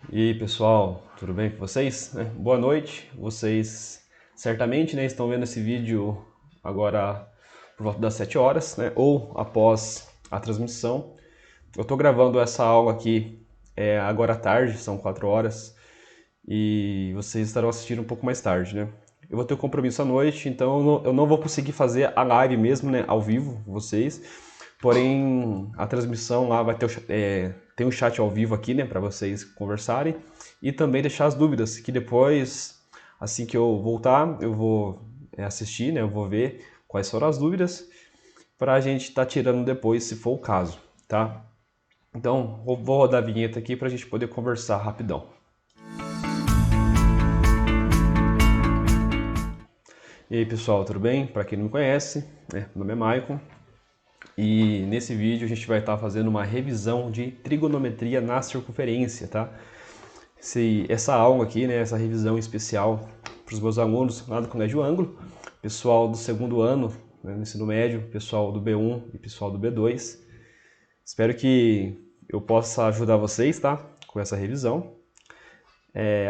E aí, pessoal, tudo bem com vocês? Boa noite. Vocês certamente, estão vendo esse vídeo agora por volta das 7 horas, ou após a transmissão. Eu estou gravando essa aula aqui agora à tarde, são 4 horas, e vocês estarão assistindo um pouco mais tarde, né? Eu vou ter um compromisso à noite, então eu não vou conseguir fazer a live mesmo, ao vivo, com vocês. Porém, a transmissão lá vai ter tem um chat ao vivo aqui, para vocês conversarem e também deixar as dúvidas, que depois, assim que eu voltar, eu vou assistir, eu vou ver quais foram as dúvidas para a gente estar tirando depois, se for o caso, tá? Então, vou rodar a vinheta aqui para a gente poder conversar rapidão. E aí, pessoal, tudo bem? Para quem não me conhece, meu nome é Maicon. E nesse vídeo a gente vai estar fazendo uma revisão de trigonometria na circunferência, tá? Essa aula aqui, essa revisão especial para os meus alunos lá do Colégio Ângulo, pessoal do segundo ano, no ensino médio, pessoal do B1 e pessoal do B2. Espero que eu possa ajudar vocês, tá? Com essa revisão.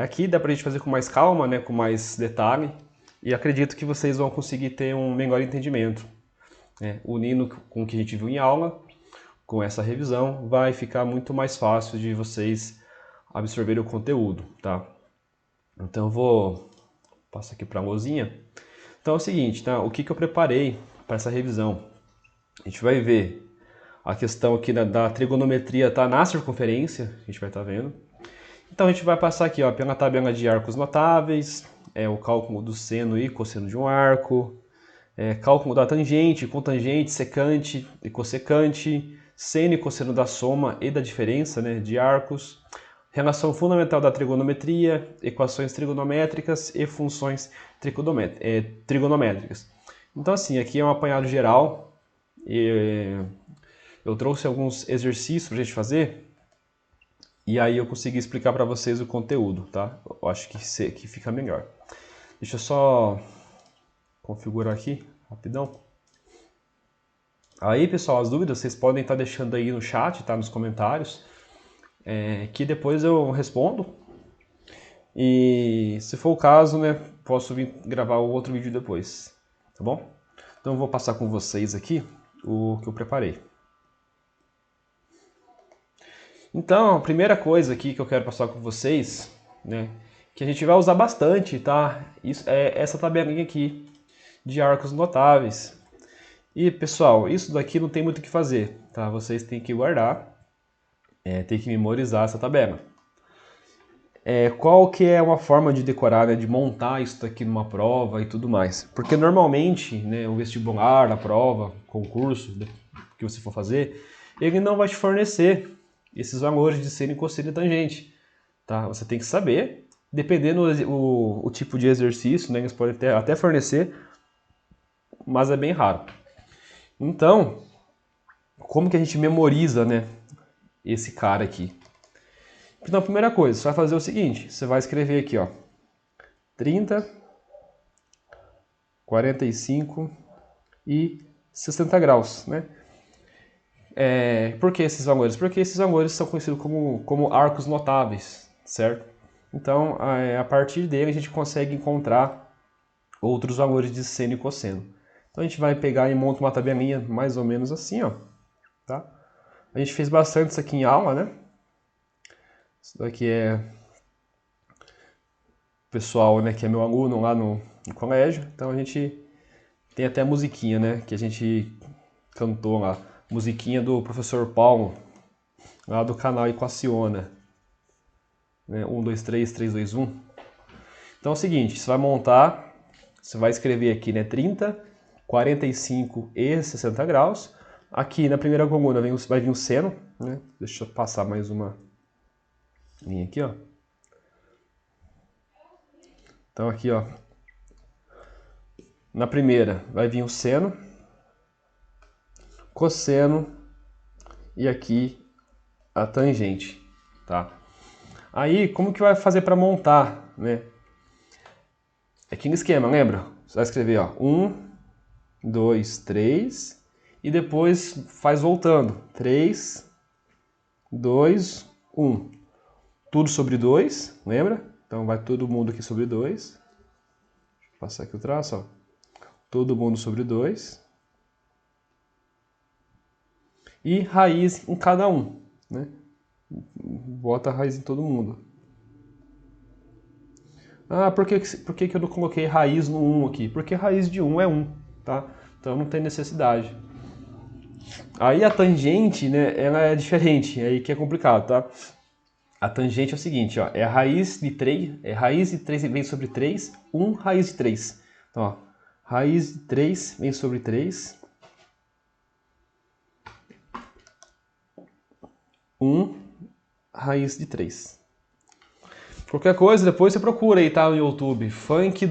Aqui dá para a gente fazer com mais calma, com mais detalhe, e acredito que vocês vão conseguir ter um melhor entendimento. Unindo com o que a gente viu em aula, com essa revisão, vai ficar muito mais fácil de vocês absorverem o conteúdo, tá? Então eu vou passar aqui para a lousinha. Então é o seguinte, tá? O que eu preparei para essa revisão? A gente vai ver a questão aqui da trigonometria, tá? Na circunferência, a gente vai estar vendo. Então a gente vai passar aqui, ó, pela tabela de arcos notáveis, o cálculo do seno e cosseno de um arco, cálculo da tangente, cotangente, secante e cossecante, seno e cosseno da soma e da diferença, de arcos, relação fundamental da trigonometria, equações trigonométricas e funções trigonométricas. Então assim, aqui é um apanhado geral. Eu trouxe alguns exercícios para a gente fazer e aí eu consegui explicar para vocês o conteúdo, tá? Eu acho que fica melhor. Deixa eu só configurar aqui, rapidão. Aí, pessoal, as dúvidas vocês podem estar deixando aí no chat, tá? Nos comentários, que depois eu respondo. E se for o caso, posso vir gravar outro vídeo depois, tá bom? Então eu vou passar com vocês aqui o que eu preparei. Então, a primeira coisa aqui que eu quero passar com vocês, que a gente vai usar bastante, tá? Isso é essa tabelinha aqui de arcos notáveis. E pessoal, isso daqui não tem muito o que fazer, tá? Vocês têm que guardar, tem que memorizar essa tabela. Qual que é uma forma de decorar, de montar isso daqui numa prova e tudo mais? Porque normalmente, o vestibular, a prova, concurso que você for fazer, ele não vai te fornecer esses valores de seno e cosseno e tangente, tá? Você tem que saber, dependendo o tipo de exercício, eles podem até fornecer, mas é bem raro. Então, como que a gente memoriza, esse cara aqui? Então, a primeira coisa, você vai fazer o seguinte, você vai escrever aqui, ó, 30, 45 e 60 graus, Por que esses valores? Porque esses valores são conhecidos como arcos notáveis, certo? Então, a partir dele a gente consegue encontrar outros valores de seno e cosseno. Então a gente vai pegar e monta uma tabelinha mais ou menos assim, ó, tá? A gente fez bastante isso aqui em aula, Isso daqui é o pessoal, que é meu aluno lá no colégio. Então a gente tem até a musiquinha, que a gente cantou lá. Musiquinha do professor Paulo, lá do canal Equaciona. 1, 2, 3, 3, 2, 1. Então é o seguinte, você vai montar, você vai escrever aqui, 30, 45 e 60 graus. Aqui na primeira coluna vai vir o seno, Deixa eu passar mais uma linha aqui, ó. Então aqui, ó, na primeira vai vir o seno, cosseno e aqui a tangente, tá? Aí, como que vai fazer para montar, Aqui no esquema, lembra? Você vai escrever, ó, 1, 2, 3 e depois faz voltando. 3, 2, 1. tudo sobre 2, lembra? Então vai todo mundo aqui sobre 2. Deixa eu passar aqui o traço, ó. Todo mundo sobre 2. E raiz em cada um, né? Bota a raiz em todo mundo. Ah, por que eu não coloquei raiz no 1 aqui? Porque raiz de 1 é 1, tá? Então não tem necessidade. Aí a tangente, né, ela é diferente, aí que é complicado, tá? A tangente é o seguinte, ó, é a raiz de 3, raiz de 3 vem sobre 3, 1 raiz de 3. Então, ó, raiz de 3 vem sobre 3, 1 raiz de 3. Qualquer coisa, depois você procura aí, tá, no YouTube, funk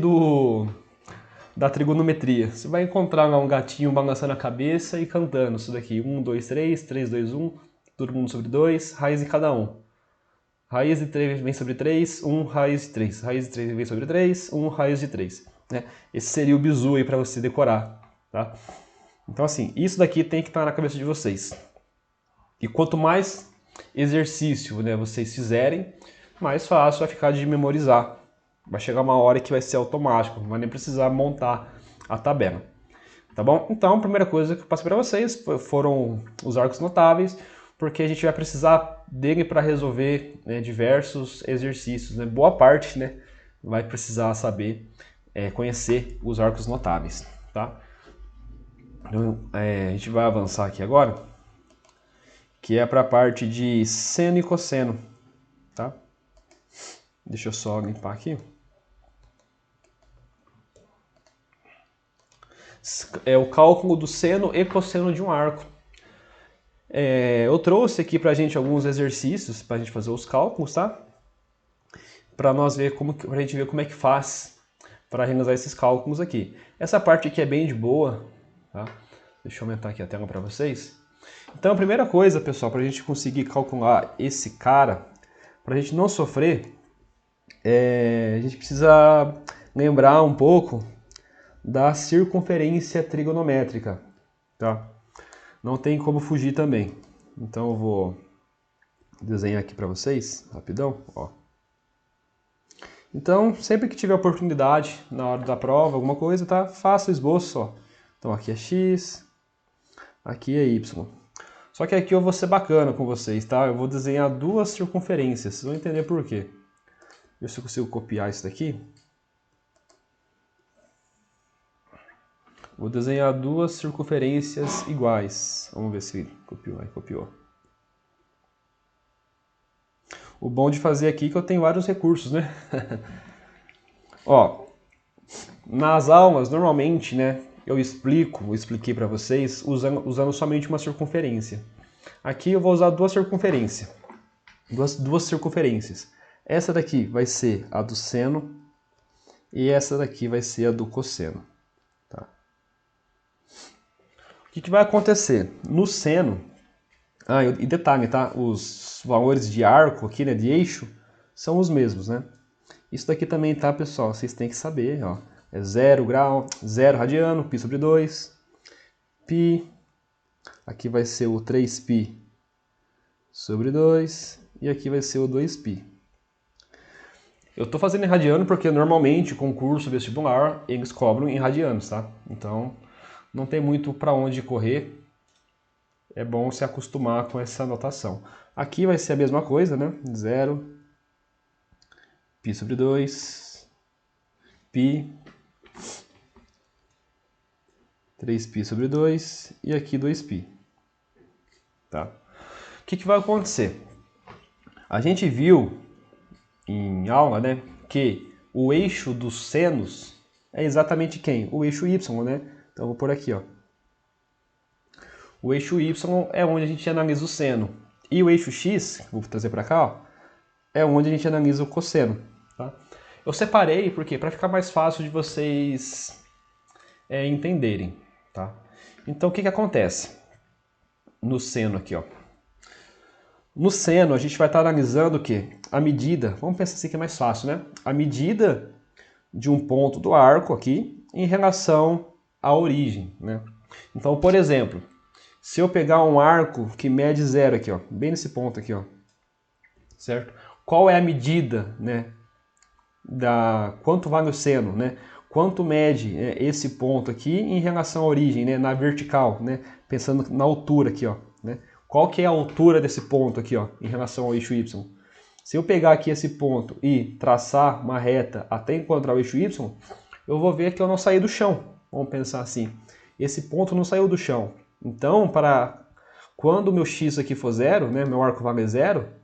da trigonometria. Você vai encontrar lá um gatinho balançando a cabeça e cantando isso daqui. 1, 2, 3, 3, 2, 1, todo mundo sobre 2, raiz em cada um. Raiz de 3 vem sobre 3, 1 raiz de 3. Raiz de 3 vem sobre 3, 1 raiz de 3. Né? Esse seria o bizu aí para você decorar. Tá? Então assim, isso daqui tem que estar na cabeça de vocês. E quanto mais exercício, né, vocês fizerem, mais fácil vai ficar de memorizar. Vai chegar uma hora que vai ser automático, não vai nem precisar montar a tabela. Tá bom? Então, a primeira coisa que eu passei para vocês foram os arcos notáveis, porque a gente vai precisar dele para resolver, né, diversos exercícios. Né? Boa parte, né, vai precisar saber, conhecer os arcos notáveis. Tá? Então, a gente vai avançar aqui agora, que é para a parte de seno e cosseno. Tá? Deixa eu só limpar aqui. É o cálculo do seno e cosseno de um arco. Eu trouxe aqui pra gente alguns exercícios pra gente fazer os cálculos, tá? Pra gente ver como é que faz para realizar esses cálculos aqui. Essa parte aqui é bem de boa, tá? Deixa eu aumentar aqui a tela para vocês. Então a primeira coisa, pessoal, pra gente conseguir calcular esse cara, pra gente não sofrer, a gente precisa lembrar um pouco da circunferência trigonométrica, tá? Não tem como fugir também. Então eu vou desenhar aqui para vocês, rapidão, ó. Então, sempre que tiver oportunidade, na hora da prova, alguma coisa, tá? Faça o esboço, ó. Então aqui é x, aqui é y. Só que aqui eu vou ser bacana com vocês, tá? Eu vou desenhar duas circunferências, vocês vão entender por quê. Ver se eu consigo copiar isso daqui. Vou desenhar duas circunferências iguais. Vamos ver se copiou. Aí copiou. O bom de fazer aqui é que eu tenho vários recursos, né? Ó, nas aulas, normalmente, né, eu expliquei para vocês usando somente uma circunferência. Aqui eu vou usar duas circunferências. Duas circunferências. Essa daqui vai ser a do seno e essa daqui vai ser a do cosseno. Tá? O que vai acontecer? No seno, e detalhe, tá? Os valores de arco aqui, né, de eixo, são os mesmos, né? Isso daqui também, tá, pessoal? Vocês têm que saber, ó. É 0 grau, 0 radiano, π sobre 2, π, aqui vai ser o 3π sobre 2, e aqui vai ser o 2π. Eu tô fazendo em radiano porque normalmente, concurso vestibular, eles cobram em radianos, tá? Então, não tem muito para onde correr. É bom se acostumar com essa notação. Aqui vai ser a mesma coisa, né? 0, π sobre 2, π, 3π sobre 2 e aqui 2π. Tá? O que vai acontecer? A gente viu em aula, né, que o eixo dos senos é exatamente quem? O eixo y, né? Então eu vou por aqui, ó. O eixo y é onde a gente analisa o seno. E o eixo x, vou trazer para cá, ó, é onde a gente analisa o cosseno. Tá? Eu separei porque para ficar mais fácil de vocês entenderem. Tá? Então o que acontece? No seno aqui, ó. No seno a gente vai estar analisando o quê? A medida, vamos pensar assim que é mais fácil, né? A medida de um ponto do arco aqui em relação à origem, né? Então, por exemplo, se eu pegar um arco que mede 0 aqui, ó, bem nesse ponto aqui, ó, certo? qual é a medida, né, da quanto vale o seno, né? Quanto mede esse ponto aqui em relação à origem, né, na vertical, né? Pensando na altura aqui, ó, né? Qual que é a altura desse ponto aqui, ó, em relação ao eixo Y? Se eu pegar aqui esse ponto e traçar uma reta até encontrar o eixo Y, eu vou ver que eu não saí do chão. Vamos pensar assim. Esse ponto não saiu do chão. Então, para quando o meu x aqui for zero, né, meu arco vale zero,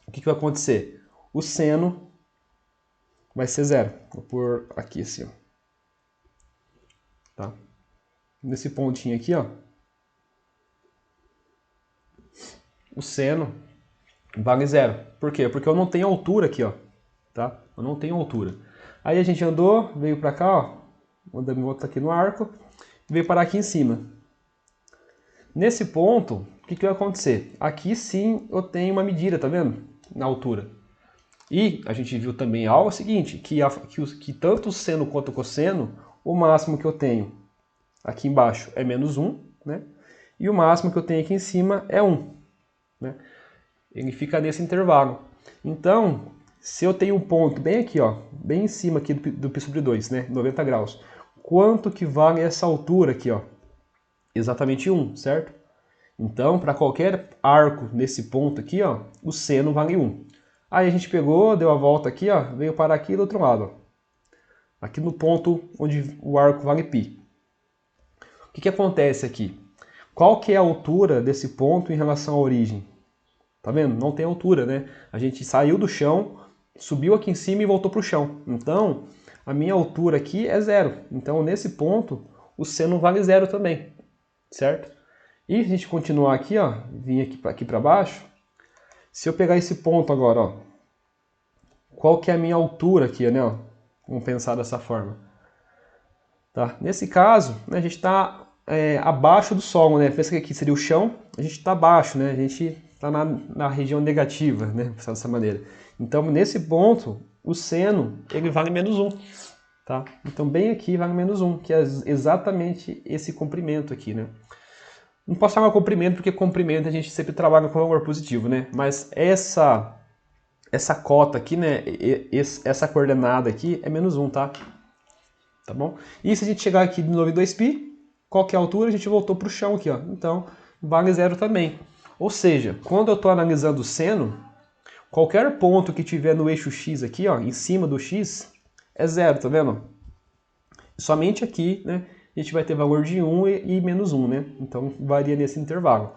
o que vai acontecer? O seno vai ser zero. Vou pôr aqui assim, ó. Tá? Nesse pontinho aqui, ó, o seno vale zero. Por quê? Porque eu não tenho altura aqui, ó. Tá? Eu não tenho altura. Aí a gente andou, veio pra cá, ó. Mandamos volta aqui no arco. Veio parar aqui em cima. Nesse ponto, o que vai acontecer? Aqui sim eu tenho uma medida, tá vendo? Na altura. E a gente viu também algo seguinte, que tanto o seno quanto o cosseno, o máximo que eu tenho aqui embaixo é menos 1, né? E o máximo que eu tenho aqui em cima é 1, né? Ele fica nesse intervalo. Então, se eu tenho um ponto bem aqui, ó, bem em cima aqui do π sobre 2, né, 90 graus, quanto que vale essa altura aqui, ó? Exatamente 1, certo? Então, para qualquer arco nesse ponto aqui, ó, o seno vale 1. Aí a gente pegou, deu a volta aqui, ó, veio parar aqui do outro lado, ó. Aqui no ponto onde o arco vale π. O que acontece aqui? Qual que é a altura desse ponto em relação à origem? Tá vendo? Não tem altura, né? A gente saiu do chão, subiu aqui em cima e voltou para o chão. Então, a minha altura aqui é zero. Então, nesse ponto, o seno vale zero também, certo? E se a gente continuar aqui, ó, vir aqui para baixo, se eu pegar esse ponto agora, ó, qual que é a minha altura aqui, né? Ó? Vamos pensar dessa forma. Tá? Nesse caso, né, a gente está abaixo do solo, né? Pensa que aqui seria o chão, a gente está abaixo, né? A gente está na região negativa, né? Pensar dessa maneira. Então, nesse ponto, o seno ele vale menos 1. Tá? Então, bem aqui vale menos 1, que é exatamente esse comprimento aqui, né? Não posso chamar comprimento, porque comprimento a gente sempre trabalha com valor positivo, né? Mas essa cota aqui, né? Essa coordenada aqui é menos 1, tá? Tá bom? E se a gente chegar aqui de novo em 2π, qual que é a altura? A gente voltou para o chão aqui, ó. Então, vale zero também. Ou seja, quando eu estou analisando o seno, qualquer ponto que tiver no eixo x aqui, ó, em cima do x, é zero, tá vendo? Somente aqui, né, a gente vai ter valor de 1 e menos 1, né? Então, varia nesse intervalo.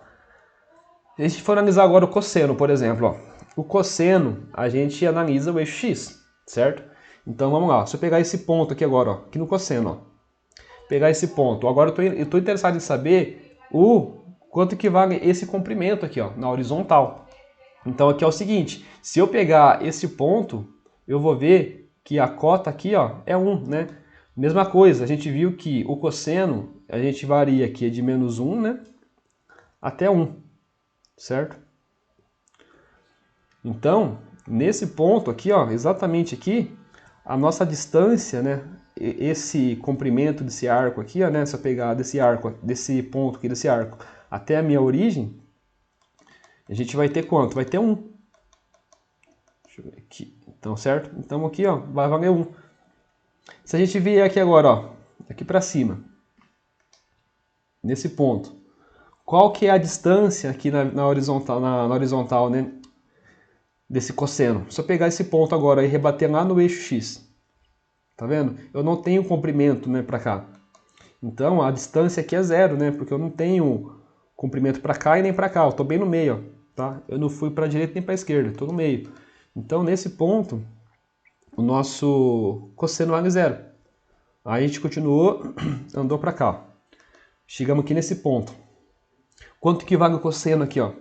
Se a gente for analisar agora o cosseno, por exemplo, ó. O cosseno, a gente analisa o eixo x, certo? Então, vamos lá. Se eu pegar esse ponto aqui agora, ó, aqui no cosseno, ó. Pegar esse ponto. Agora eu estou interessado em saber o quanto que vale esse comprimento aqui, ó, na horizontal. Então aqui é o seguinte, se eu pegar esse ponto, eu vou ver que a cota aqui, ó, é 1, né? Mesma coisa, a gente viu que o cosseno, a gente varia aqui de menos 1, né, até 1, certo? Então, nesse ponto aqui, ó, exatamente aqui, a nossa distância, né, esse comprimento desse arco aqui, ó, né, se eu pegar desse arco, desse ponto aqui, desse arco, até a minha origem, a gente vai ter quanto? Vai ter 1. Deixa eu ver aqui. Então, certo? Então aqui, ó, vai valer 1. Se a gente vier aqui agora, ó, aqui para cima, nesse ponto, qual que é a distância aqui na horizontal, né, desse cosseno? Se eu pegar esse ponto agora e rebater lá no eixo x, tá vendo? Eu não tenho comprimento, né, para cá. Então a distância aqui é zero, né? Porque eu não tenho comprimento para cá e nem para cá. Eu estou bem no meio, ó, tá? Eu não fui para a direita nem para a esquerda, estou no meio. Então nesse ponto o nosso cosseno vale zero. Aí a gente continuou, andou para cá. Ó. Chegamos aqui nesse ponto. Quanto que vale o cosseno aqui, ó?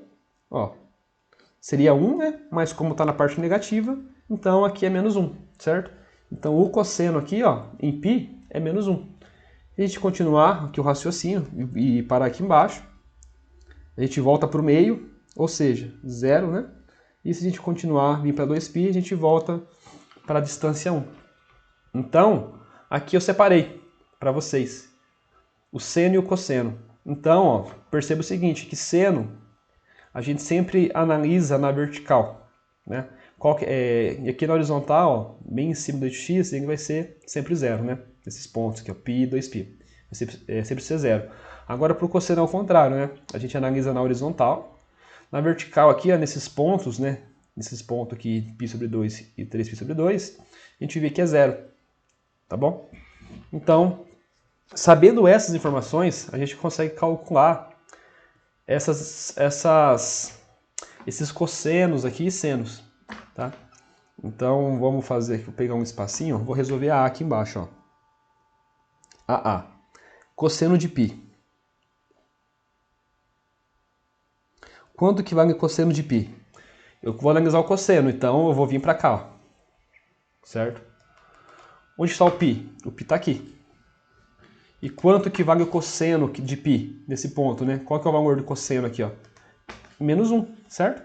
Ó, seria 1, né? Mas como está na parte negativa, então aqui é menos 1, certo? Então o cosseno aqui, ó, em π é menos 1. A gente continuar aqui o raciocínio e parar aqui embaixo, a gente volta para o meio, ou seja, 0, né? E se a gente continuar, vir para 2π, a gente volta para a distância 1. Então, aqui eu separei para vocês o seno e o cosseno. Então, ó, perceba o seguinte, que seno a gente sempre analisa na vertical, né? E aqui na horizontal, ó, bem em cima do eixo x, ele vai ser sempre zero, né? Esses pontos aqui, ó, π e 2π. Vai sempre ser zero. Agora para o cosseno é o contrário, né? A gente analisa na horizontal. Na vertical aqui, ó, nesses pontos, né? Nesses pontos aqui, π sobre 2 e 3π sobre 2, a gente vê que é zero. Tá bom? Então, sabendo essas informações, a gente consegue calcular esses cossenos aqui e senos, tá? Então, vamos fazer aqui, vou pegar um espacinho, vou resolver a aqui embaixo, ó. AA. Cosseno de π. Quanto que vale cosseno de π? Eu vou analisar o cosseno, então eu vou vir para cá, ó. Certo? Onde está o π? O π está aqui. E quanto que vale o cosseno de π nesse ponto, né? Qual que é o valor do cosseno aqui, ó? Menos 1, certo?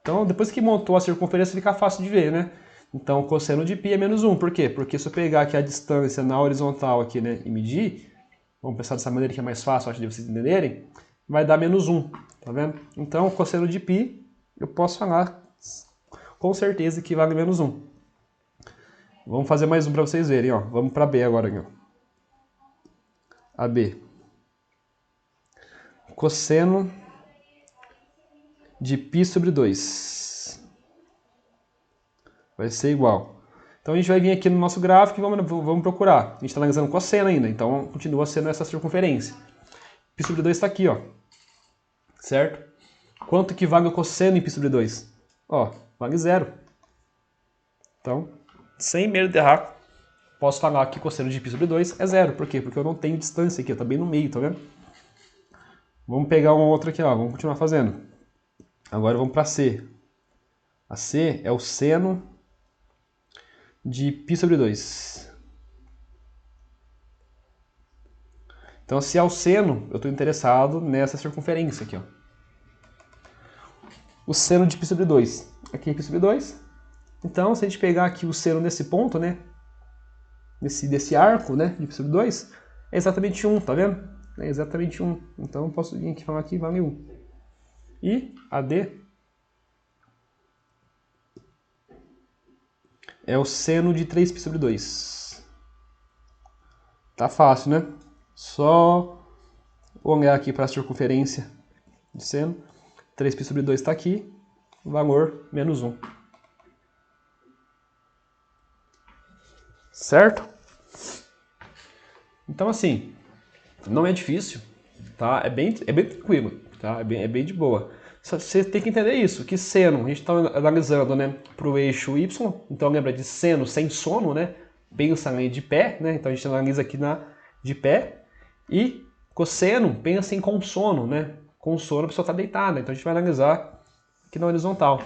Então, depois que montou a circunferência, fica fácil de ver, né? Então, o cosseno de π é menos 1. Por quê? Porque se eu pegar aqui a distância na horizontal aqui, né, e medir, vamos pensar dessa maneira que é mais fácil, acho, de vocês entenderem, vai dar menos 1, tá vendo? Então, o cosseno de π, eu posso falar com certeza que vale menos 1. Vamos fazer mais um para vocês verem, ó. Vamos para B agora, ó. AB. Cosseno de π sobre 2 vai ser igual. Então a gente vai vir aqui no nosso gráfico e vamos procurar. A gente está analisando cosseno ainda, então continua sendo essa circunferência. π sobre 2 está aqui, ó. Certo? Quanto que vale o cosseno em π sobre 2? Ó, vale 0. Então, sem medo de errar, posso falar que cosseno de π sobre 2 é 0. Por quê? Porque eu não tenho distância aqui, está bem no meio, tá vendo? Vamos pegar um outro aqui, ó. Vamos continuar fazendo. Agora vamos para C. A C é o seno de π sobre 2. Então, se é o seno, eu estou interessado nessa circunferência aqui, ó. O seno de π sobre 2. Aqui é π sobre 2. Então, se a gente pegar aqui o seno nesse ponto, né? Desse arco, né? De π sobre 2, é exatamente 1, tá vendo? É exatamente 1. Então, eu posso vir aqui e falar que vale 1. E AD é o seno de 3π sobre 2. Tá fácil, né? Só olhar aqui para a circunferência de seno. 3π sobre 2 está aqui. Valor menos 1. Certo? Então, assim, não é difícil, tá? É bem tranquilo, tá? É bem de boa. Você tem que entender isso, que seno, a gente está analisando, né, para o eixo Y, então lembra de seno sem sono, né? Pensa em de pé, né? Então a gente analisa aqui de pé. E cosseno, pensa em com sono, né? Com sono a pessoa está deitada, então a gente vai analisar aqui na horizontal.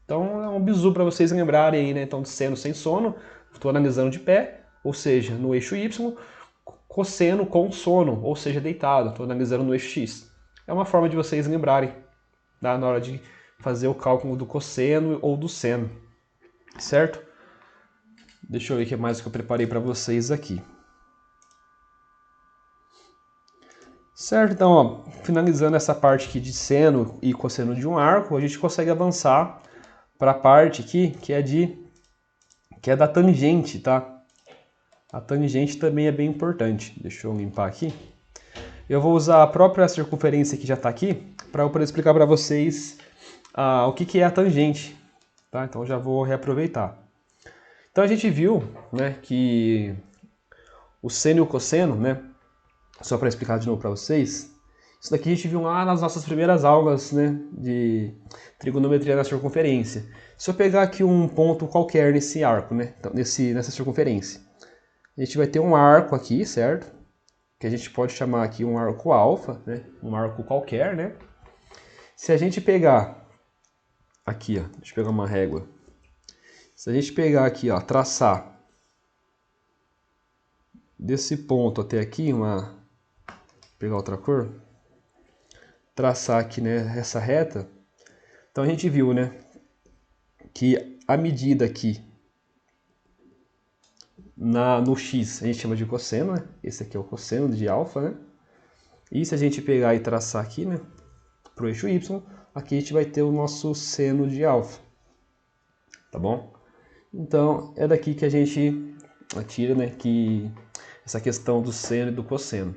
Então é um bizu para vocês lembrarem aí, né? Então de seno sem sono, estou analisando de pé, ou seja, no eixo Y, cosseno com sono, ou seja, deitado, estou analisando no eixo X. É uma forma de vocês lembrarem, tá? Na hora de fazer o cálculo do cosseno ou do seno, certo? Deixa eu ver o que mais que eu preparei para vocês aqui. Certo, então, ó, finalizando essa parte aqui de seno e cosseno de um arco, a gente consegue avançar para a parte aqui que é da tangente, tá? A tangente também é bem importante. Deixa eu limpar aqui. Eu vou usar a própria circunferência que já está aqui para eu poder explicar para vocês o que é a tangente, tá? Então já vou reaproveitar. Então a gente viu, né, que o seno e o cosseno, né? Só para explicar de novo para vocês, isso daqui a gente viu lá nas nossas primeiras aulas, né, de trigonometria na circunferência. Se eu pegar aqui um ponto qualquer nesse arco, né, então, nessa circunferência, a gente vai ter um arco aqui, certo? Que a gente pode chamar aqui um arco alfa, né, um arco qualquer, né? Se a gente pegar aqui, ó, deixa eu pegar uma régua. Se a gente pegar aqui, ó, traçar desse ponto até aqui pegar outra cor, traçar aqui, né, essa reta. Então a gente viu, né, que a medida aqui no x a gente chama de cosseno, né? Esse aqui é o cosseno de alfa, né? E se a gente pegar e traçar aqui, né, para o eixo y, aqui a gente vai ter o nosso seno de alfa. tá bom? Então, é daqui que a gente tira, né, que essa questão do seno e do cosseno.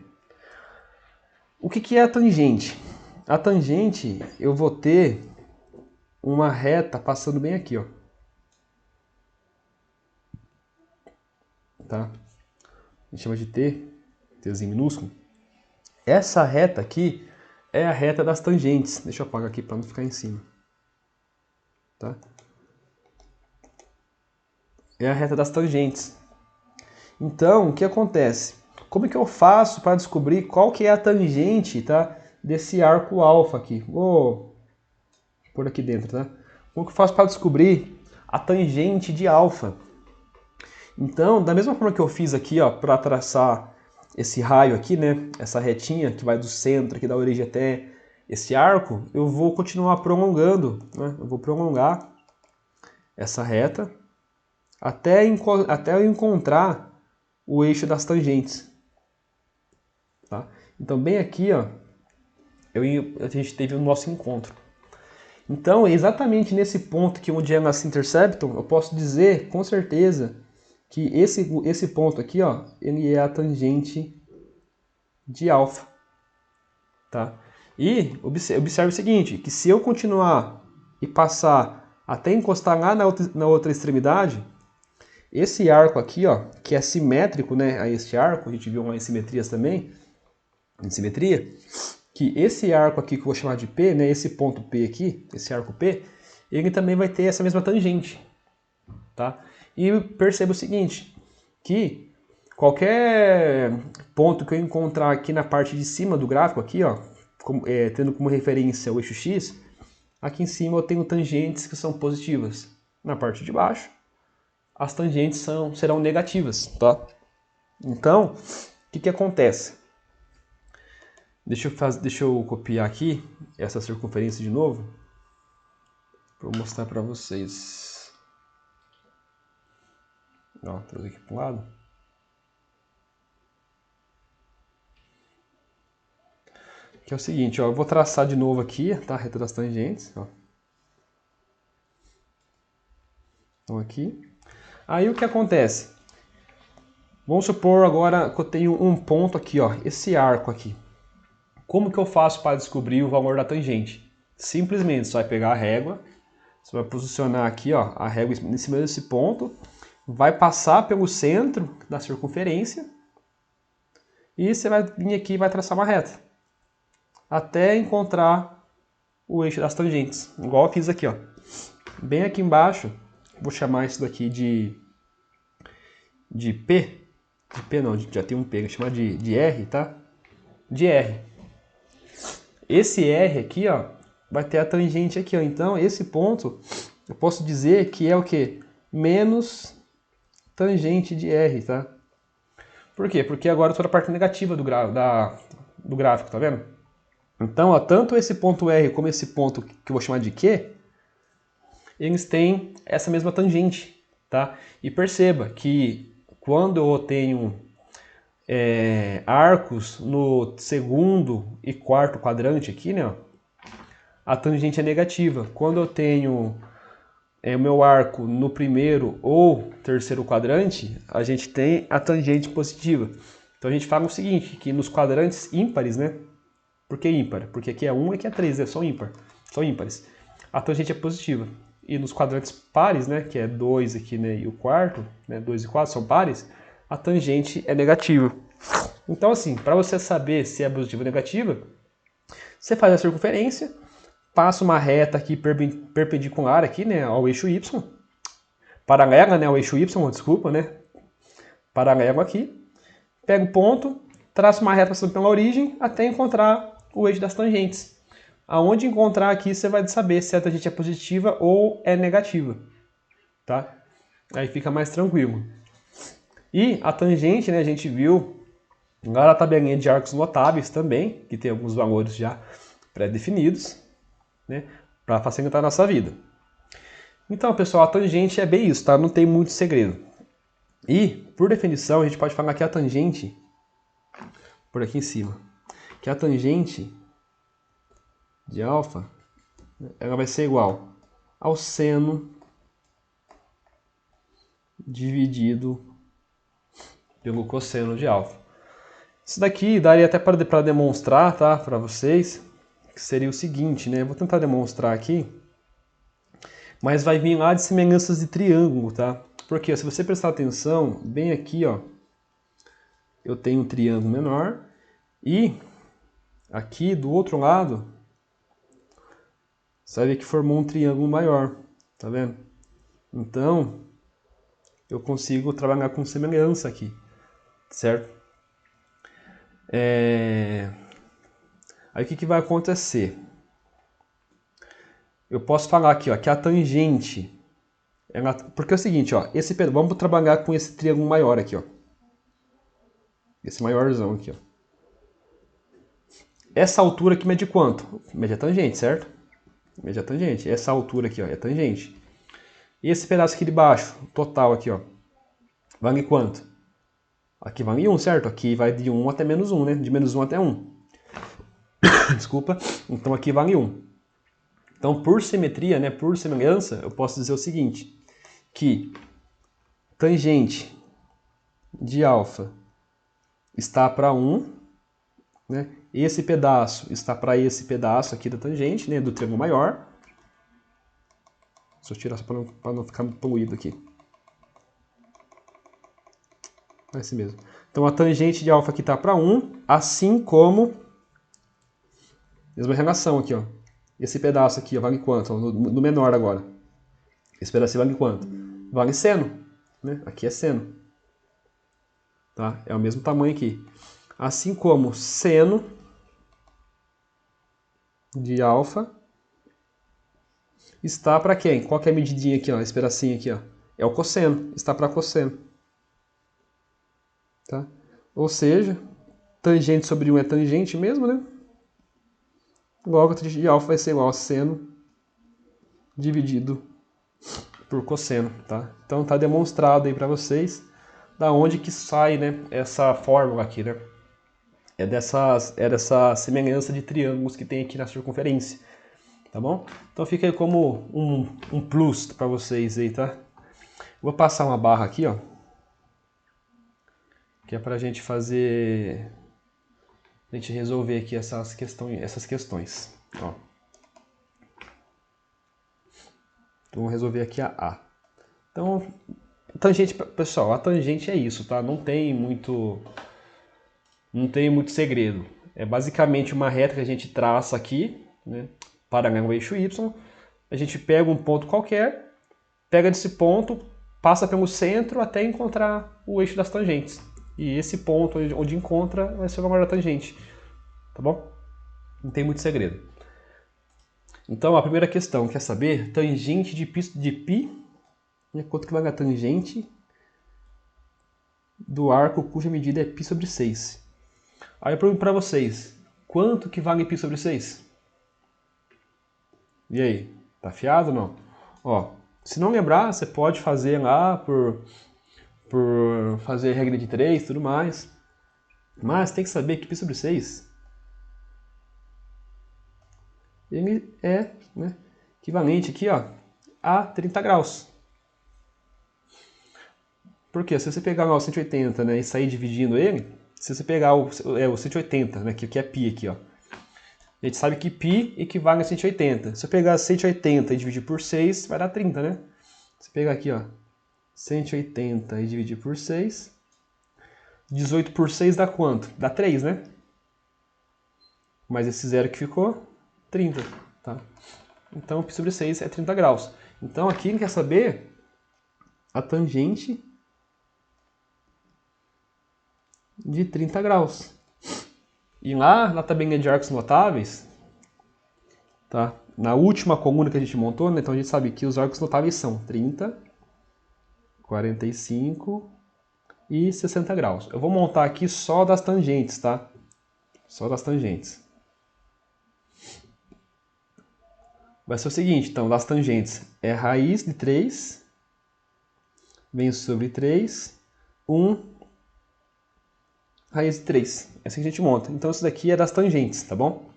O que é a tangente? A tangente, eu vou ter uma reta passando bem aqui, ó. Tá? A gente chama de T, Tzinho minúsculo. Essa reta aqui é a reta das tangentes. Deixa eu apagar aqui para não ficar em cima. Tá? É a reta das tangentes. Então, o que acontece? Como que eu faço para descobrir qual que é a tangente, tá, desse arco alfa aqui? Vou por aqui dentro, tá? Como que eu faço para descobrir a tangente de alfa? Então, da mesma forma que eu fiz aqui, ó, para traçar esse raio aqui, né, essa retinha que vai do centro aqui da origem até esse arco, eu vou continuar prolongando, né? Eu vou prolongar essa reta até eu encontrar o eixo das tangentes. Tá? Então, bem aqui, ó, a gente teve o nosso encontro. Então, exatamente nesse ponto que onde elas se interceptam, eu posso dizer com certeza que esse ponto aqui, ó, ele é a tangente de alfa. Tá? E observe o seguinte, que se eu continuar e passar até encostar lá na outra extremidade, esse arco aqui, ó, que é simétrico, né, a este arco, a gente viu uma simetrias também, em simetria, que esse arco aqui que eu vou chamar de P, né, esse ponto P aqui, esse arco P, ele também vai ter essa mesma tangente, tá? E perceba o seguinte, que qualquer ponto que eu encontrar aqui na parte de cima do gráfico aqui, ó, tendo como referência o eixo X, aqui em cima eu tenho tangentes que são positivas. Na parte de baixo, as tangentes serão negativas, tá? Então, o que acontece? Deixa eu copiar aqui essa circunferência de novo para eu mostrar para vocês. Ó, trazer aqui para um lado. Que é o seguinte, ó, eu vou traçar de novo aqui, tá? A reta das tangentes, ó. Então aqui. Aí o que acontece? Vamos supor agora que eu tenho um ponto aqui, ó, esse arco aqui. Como que eu faço para descobrir o valor da tangente? Simplesmente, você vai pegar a régua, você vai posicionar aqui, ó, a régua em cima desse ponto, vai passar pelo centro da circunferência e você vai vir aqui e vai traçar uma reta até encontrar o eixo das tangentes, igual eu fiz aqui, ó. Bem aqui embaixo, vou chamar isso daqui de P. De P não, já tem um P, vou chamar de R, tá? De R. Esse R aqui, ó, vai ter a tangente aqui, ó. Então, esse ponto, eu posso dizer que é o quê? Menos tangente de R, tá? Por quê? Porque agora eu estou na parte negativa do gráfico, tá vendo? Então, ó, tanto esse ponto R como esse ponto que eu vou chamar de Q, eles têm essa mesma tangente, tá? E perceba que quando eu tenho arcos no segundo e quarto quadrante aqui, né, ó, a tangente é negativa. Quando eu tenho o meu arco no primeiro ou terceiro quadrante, a gente tem a tangente positiva. Então a gente fala o seguinte, que nos quadrantes ímpares, né? Por que ímpar? Porque aqui é 1 e aqui é 3, né? São ímpares. A tangente é positiva. E nos quadrantes pares, né, que é 2 aqui, né, e o quarto, né, 2 e 4 são pares, a tangente é negativa. Então assim, para você saber se é positiva ou negativa, você faz a circunferência, passa uma reta aqui perpendicular aqui, né, ao eixo Y, paralela, né, ao eixo Y, desculpa, né, paralelo aqui, pega o ponto, traça uma reta passando pela origem até encontrar o eixo das tangentes. Aonde encontrar aqui, você vai saber se a tangente é positiva ou é negativa, tá? Aí fica mais tranquilo. E a tangente, né, a gente viu lá na tabelinha de arcos notáveis também, que tem alguns valores já pré-definidos, né, para facilitar a nossa vida. Então, pessoal, a tangente é bem isso, tá? Não tem muito segredo. E, por definição, a gente pode falar que a tangente, por aqui em cima, que a tangente de alfa, ela vai ser igual ao seno dividido pelo cosseno de alfa. Isso daqui daria até para demonstrar, tá, para vocês, que seria o seguinte, né? Eu vou tentar demonstrar aqui, mas vai vir lá de semelhanças de triângulo, tá? Porque se você prestar atenção, bem aqui, ó, eu tenho um triângulo menor e aqui do outro lado, você vai ver que formou um triângulo maior, tá vendo? Então, eu consigo trabalhar com semelhança aqui, certo? Aí o que vai acontecer? Eu posso falar aqui, ó, que a tangente, porque é o seguinte, ó, vamos trabalhar com esse triângulo maior aqui, ó. Esse maiorzão aqui, ó. Essa altura aqui mede quanto? Mede a tangente, certo? Mede a tangente. Essa altura aqui, ó, é a tangente. E esse pedaço aqui de baixo, total aqui, ó, vale quanto? Aqui vale 1, certo? Aqui vai de 1 até menos 1, né? De menos 1 até 1. Desculpa. Então aqui vale 1. Então, por simetria, né, por semelhança, eu posso dizer o seguinte, que tangente de alfa está para 1, né? Esse pedaço está para esse pedaço aqui da tangente, né, do triângulo maior. Deixa eu tirar só para não ficar poluído aqui. É esse mesmo. Então a tangente de alfa aqui está para 1, assim como... Mesma relação aqui, ó. Esse pedaço aqui, ó, vale quanto? Ó, no menor agora. Esse pedacinho vale quanto? Vale seno, né? Aqui é seno. Tá? É o mesmo tamanho aqui. Assim como seno de alfa está para quem? Qual que é a medidinha aqui, ó? Esse pedacinho aqui, ó. É o cosseno. Está para cosseno. Tá? Ou seja, tangente sobre 1 é tangente mesmo, né? Logo, a tangente de alfa vai ser igual a seno dividido por cosseno, tá? Então tá demonstrado aí para vocês da onde que sai, né, essa fórmula aqui, né? É dessa semelhança de triângulos que tem aqui na circunferência, tá bom? Então fica aí como um plus para vocês aí, tá? Vou passar uma barra aqui, ó, que é pra gente fazer, a gente resolver aqui essas questões, ó. Então vamos resolver aqui a A. Então, tangente, pessoal, a tangente é isso, tá? Não tem muito segredo. É basicamente uma reta que a gente traça aqui, né, paralela ao eixo Y. A gente pega um ponto qualquer, pega desse ponto, passa pelo centro até encontrar o eixo das tangentes. E esse ponto onde encontra vai ser o valor da tangente. Tá bom? Não tem muito segredo. Então, a primeira questão, quer saber? Tangente de π, né, quanto que vale a tangente do arco cuja medida é π sobre 6. Aí eu pergunto para vocês, quanto que vale π sobre 6? E aí, tá afiado ou não? Ó, se não lembrar, você pode fazer lá por fazer regra de 3 e tudo mais. Mas tem que saber que π sobre 6 ele é, né, equivalente aqui, ó, a 30 graus. Porque se você pegar lá o 180, né, e sair dividindo ele, se você pegar o 180, né, que é π aqui, ó, a gente sabe que π equivale a 180. Se eu pegar 180 e dividir por 6, vai dar 30, né? Se eu pegar aqui, ó, 180 e dividir por 6, 18 por 6 dá quanto? Dá 3, né? Mas esse zero que ficou, 30, tá? Então, π sobre 6 é 30 graus. Então, aqui a gente quer saber a tangente de 30 graus. E lá na tabelinha de arcos notáveis, tá? Na última coluna que a gente montou, né? Então a gente sabe que os arcos notáveis são 30, 45 e 60 graus. Eu vou montar aqui só das tangentes, tá? Só das tangentes. Vai ser o seguinte, então, das tangentes é raiz de 3, vem sobre 3, 1, raiz de 3. É assim que a gente monta. Então isso daqui é das tangentes, tá bom?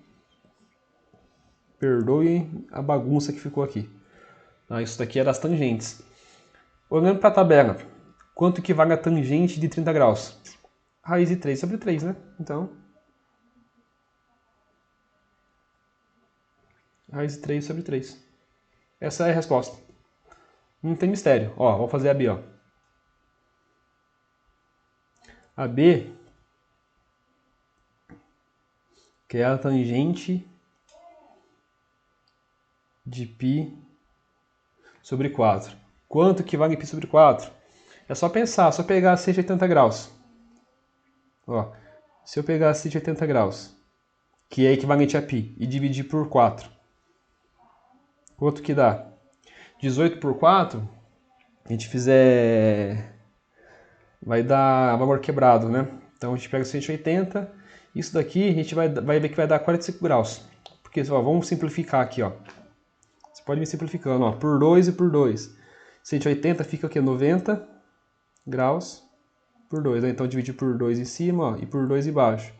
Perdoe a bagunça que ficou aqui. Isso daqui é das tangentes. Olhando para a tabela, quanto que vale a tangente de 30 graus? Raiz de 3 sobre 3, né? Então, raiz de 3 sobre 3. Essa é a resposta. Não tem mistério. Ó, vamos fazer a B, ó. A B, que é a tangente de π sobre 4. Quanto que vale π sobre 4? É só pensar, só pegar 180 graus. Ó, se eu pegar 180 graus, que é equivalente a π, e dividir por 4, quanto que dá? 18 por 4, a gente fizer... vai dar valor quebrado, né? Então a gente pega 180, isso daqui a gente vai ver que vai dar 45 graus. Porque, ó, vamos simplificar aqui, ó. Você pode ir simplificando, ó, por 2 e por 2. 180 fica o quê? 90 graus por 2. Né? Então dividir por 2 em cima, ó, e por 2 embaixo.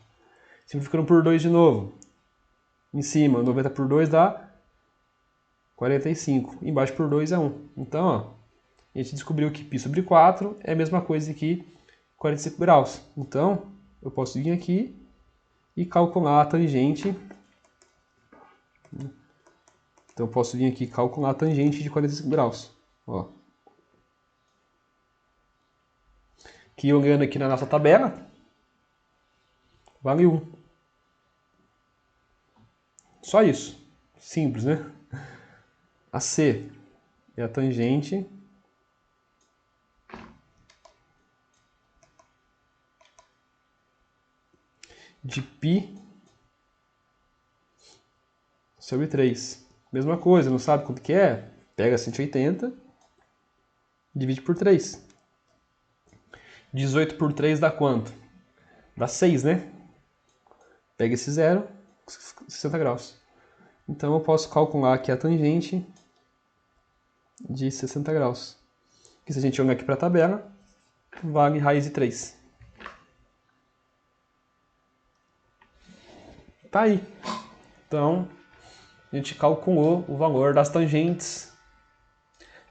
Simplificando por 2 de novo. Em cima, 90 por 2 dá 45. Embaixo por 2 é 1. Então, ó, a gente descobriu que π sobre 4 é a mesma coisa que 45 graus. Então, eu posso vir aqui e calcular a tangente. Então, eu posso vir aqui e calcular a tangente de 45 graus. Ó. Que olhando aqui na nossa tabela, vale 1. Só isso. Simples, né? A C é a tangente de π sobre 3. Mesma coisa, não sabe quanto que é? Pega 180, divide por 3. 18 por 3 dá quanto? Dá 6, né? Pega esse zero, 60 graus. Então eu posso calcular aqui a tangente de 60 graus. Que se a gente olhar aqui para a tabela, vale raiz de 3. Tá aí. Então, a gente calculou o valor das tangentes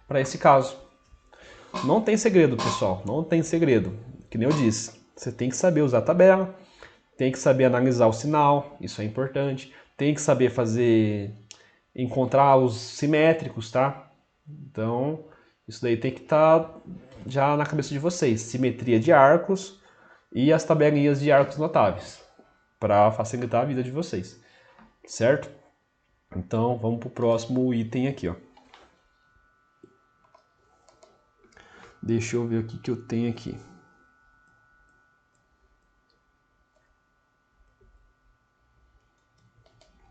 para esse caso. Não tem segredo, pessoal. Não tem segredo. Que nem eu disse. Você tem que saber usar a tabela, tem que saber analisar o sinal, isso é importante. Tem que saber encontrar os simétricos, tá? Então, isso daí tem que estar já na cabeça de vocês. Simetria de arcos e as tabelinhas de arcos notáveis, para facilitar a vida de vocês, certo? Então, vamos para o próximo item aqui, ó. Deixa eu ver o que eu tenho aqui.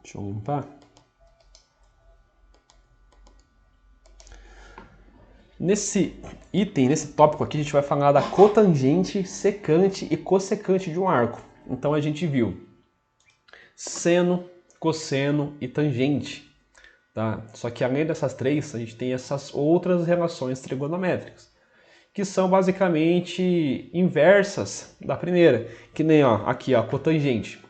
Deixa eu limpar. Nesse item, nesse tópico aqui, a gente vai falar da cotangente, secante e cossecante de um arco. Então a gente viu seno, cosseno e tangente. Tá? Só que além dessas três, a gente tem essas outras relações trigonométricas, que são basicamente inversas da primeira. Que nem ó, aqui ó, a cotangente.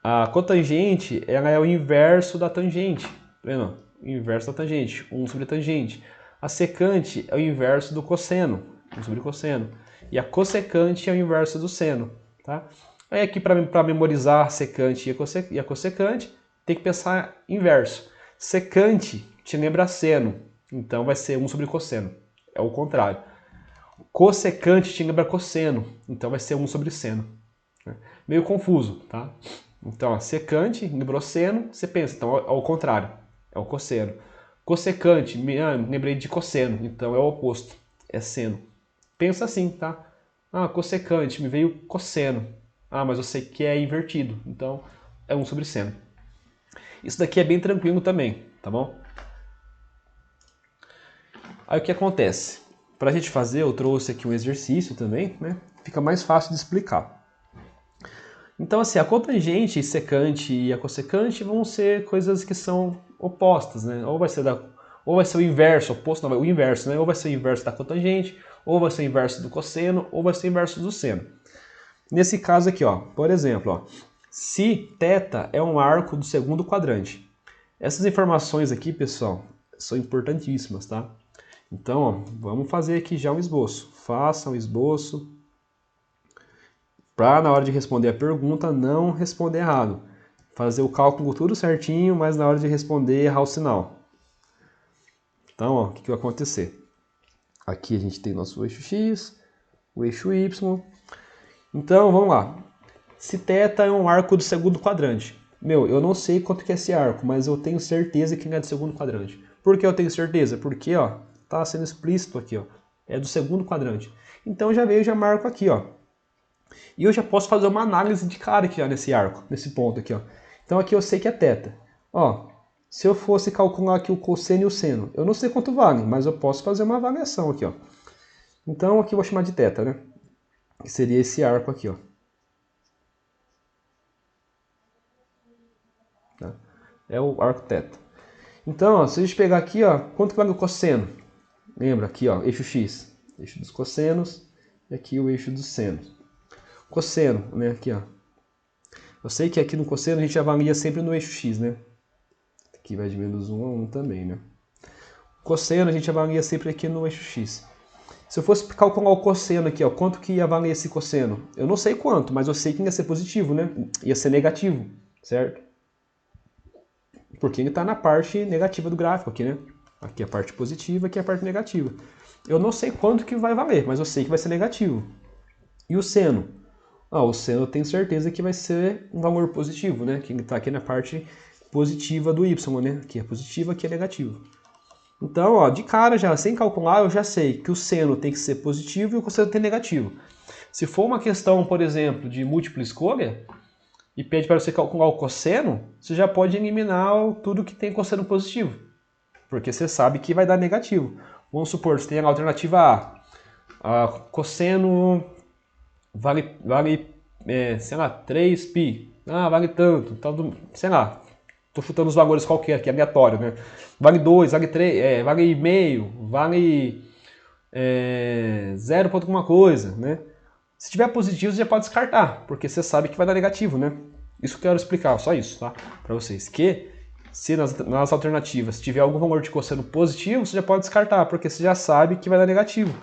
A cotangente ela é o inverso da tangente. Tá vendo? O inverso da tangente, 1 sobre tangente. A secante é o inverso do cosseno, 1 sobre cosseno. E a cossecante é o inverso do seno. Tá? Aí aqui para memorizar a secante e a cossecante, tem que pensar inverso. Secante te lembra seno, então vai ser 1 sobre cosseno. É o contrário. Cossecante te lembra cosseno, então vai ser 1 sobre seno. Meio confuso, tá? Então, ó, secante lembrou seno, você pensa, então é o contrário, é o cosseno. Cossecante, lembrei de cosseno, então é o oposto, é seno. Pensa assim, tá? Ah, cossecante, me veio cosseno. Ah, mas eu sei que é invertido, então é 1 sobre seno. Isso daqui é bem tranquilo também, tá bom? Aí o que acontece? Para a gente fazer, eu trouxe aqui um exercício também, né? Fica mais fácil de explicar. Então, assim, a cotangente, secante e a cossecante vão ser coisas que são opostas, né? Ou vai ser o inverso, oposto, não, o inverso, né? Ou vai ser o inverso da cotangente, ou vai ser o inverso do cosseno, ou vai ser o inverso do seno. Nesse caso aqui, ó, por exemplo, ó, se θ é um arco do segundo quadrante. Essas informações aqui, pessoal, são importantíssimas, tá? Então, ó, vamos fazer aqui já um esboço. Faça um esboço para na hora de responder a pergunta não responder errado. Fazer o cálculo tudo certinho, mas na hora de responder errar o sinal. Então, ó, o que vai acontecer? Aqui a gente tem nosso eixo X, o eixo Y. Então, vamos lá. Se θ é um arco do segundo quadrante. Eu não sei quanto que é esse arco, mas eu tenho certeza que não é do segundo quadrante. Por que eu tenho certeza? Porque, ó, tá sendo explícito aqui, ó. É do segundo quadrante. Então já veio, já marco aqui, ó. E eu já posso fazer uma análise de cara aqui, ó, nesse arco, nesse ponto aqui, ó. Então aqui eu sei que é θ. Ó, se eu fosse calcular aqui o cosseno e o seno, eu não sei quanto vale, mas eu posso fazer uma avaliação aqui, ó. Então aqui eu vou chamar de θ, né? Que seria esse arco aqui, ó. Tá? É o arco θ. Então, ó, se a gente pegar aqui, ó, quanto vale o cosseno? Lembra aqui, ó, eixo X, eixo dos cossenos, e aqui o eixo dos senos. Cosseno, né, aqui, ó. Eu sei que aqui no cosseno a gente avalia sempre no eixo X, né? Aqui vai de menos 1 a 1 também, né? Cosseno a gente avalia sempre aqui no eixo X. Se eu fosse calcular o cosseno aqui, ó, quanto que ia valer esse cosseno? Eu não sei quanto, mas eu sei que ia ser positivo, né? Ia ser negativo, certo? Porque ele está na parte negativa do gráfico aqui, né? Aqui é a parte positiva, aqui é a parte negativa. Eu não sei quanto que vai valer, mas eu sei que vai ser negativo. E o seno? O seno eu tenho certeza que vai ser um valor positivo, né? Que ele está aqui na parte positiva do y, né? Aqui é positivo, aqui é negativo. Então, ó, de cara já, sem calcular, eu já sei que o seno tem que ser positivo e o cosseno tem negativo. Se for uma questão, por exemplo, de múltipla escolha, e pede para você calcular o cosseno, você já pode eliminar tudo que tem cosseno positivo, porque você sabe que vai dar negativo. Vamos supor, você tem a alternativa A, cosseno vale sei lá, 3π, vale tanto, então, sei lá, estou chutando os valores qualquer, que é aleatório, né? Vale 2, vale 3, vale meio, vale 0 ponto alguma coisa, né? Se tiver positivo, você já pode descartar, porque você sabe que vai dar negativo, né? Isso que eu quero explicar, só isso, tá? Para vocês. Que se nas alternativas tiver algum valor de cosseno positivo, você já pode descartar, porque você já sabe que vai dar negativo.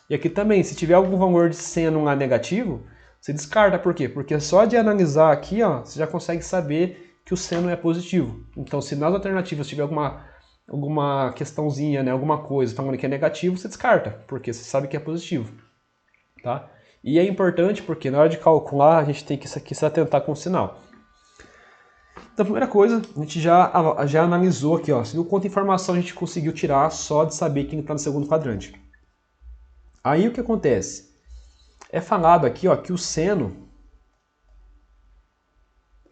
E aqui também, se tiver algum valor de seno lá negativo, você descarta. Por quê? Porque só de analisar aqui, ó, você já consegue saber que o seno é positivo. Então, se nas alternativas tiver alguma questãozinha, né, alguma coisa falando que é negativo, você descarta, porque você sabe que é positivo, tá? E é importante porque na hora de calcular a gente tem que se atentar com o sinal. Então a primeira coisa, a gente já analisou aqui, ó, você viu quanta informação a gente conseguiu tirar só de saber quem está no segundo quadrante. Aí o que acontece? É falado aqui, ó, que o seno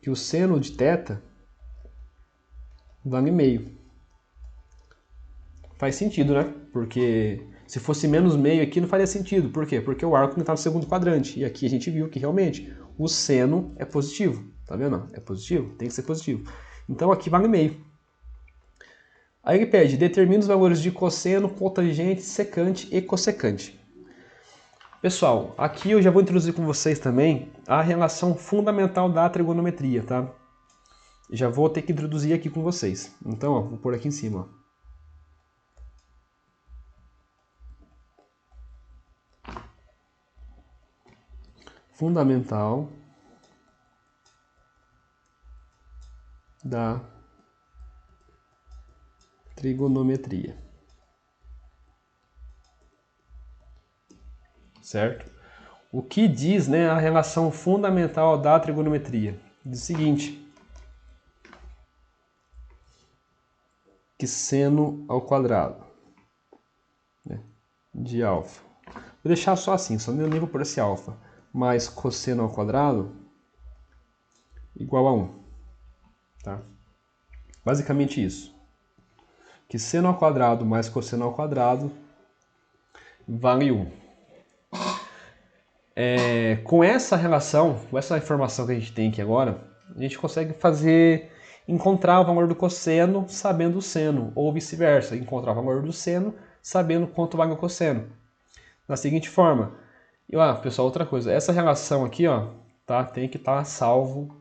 de θ vale meio. Faz sentido, né? Porque se fosse menos meio aqui não faria sentido. Por quê? Porque o arco está no segundo quadrante. E aqui a gente viu que realmente o seno é positivo. Tá vendo? É positivo? Tem que ser positivo. Então aqui vale meio. Aí ele pede, determine os valores de cosseno, cotangente, secante e cossecante. Pessoal, aqui eu já vou introduzir com vocês também a relação fundamental da trigonometria, tá? Já vou ter que introduzir aqui com vocês. Então, ó, vou pôr aqui em cima, ó. Fundamental da trigonometria. Certo? O que diz, né, a relação fundamental da trigonometria? Diz o seguinte, que seno ao quadrado, né, de alfa. Vou deixar só assim, só nem vou por esse alfa, mais cosseno ao quadrado igual a 1. Tá? Basicamente isso. Que seno ao quadrado mais cosseno ao quadrado vale 1. Com essa relação, com essa informação que a gente tem aqui agora, a gente consegue encontrar o valor do cosseno sabendo o seno, ou vice-versa, encontrar o valor do seno sabendo quanto vale o cosseno. Da seguinte forma, pessoal, outra coisa, essa relação aqui, ó, tá, tem que estar salvo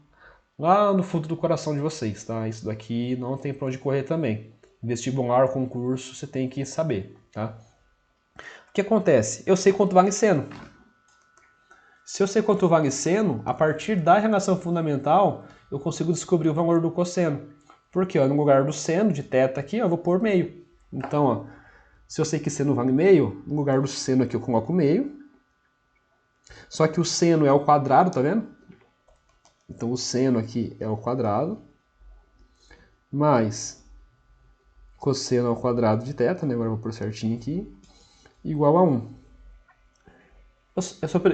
lá no fundo do coração de vocês, tá? Isso daqui não tem para onde correr também. vestibular, concurso, você tem que saber, tá? O que acontece? Eu sei quanto vale seno. Se eu sei quanto vale seno, a partir da relação fundamental, eu consigo descobrir o valor do cosseno. Porque ó, no lugar do seno de θ aqui, eu vou pôr meio. Então, ó, se eu sei que seno vale meio, no lugar do seno aqui eu coloco meio. Só que o seno é ao quadrado, tá vendo? Então o seno aqui é ao quadrado. Mais cosseno ao quadrado de θ, né? Agora eu vou pôr certinho aqui. Igual a 1.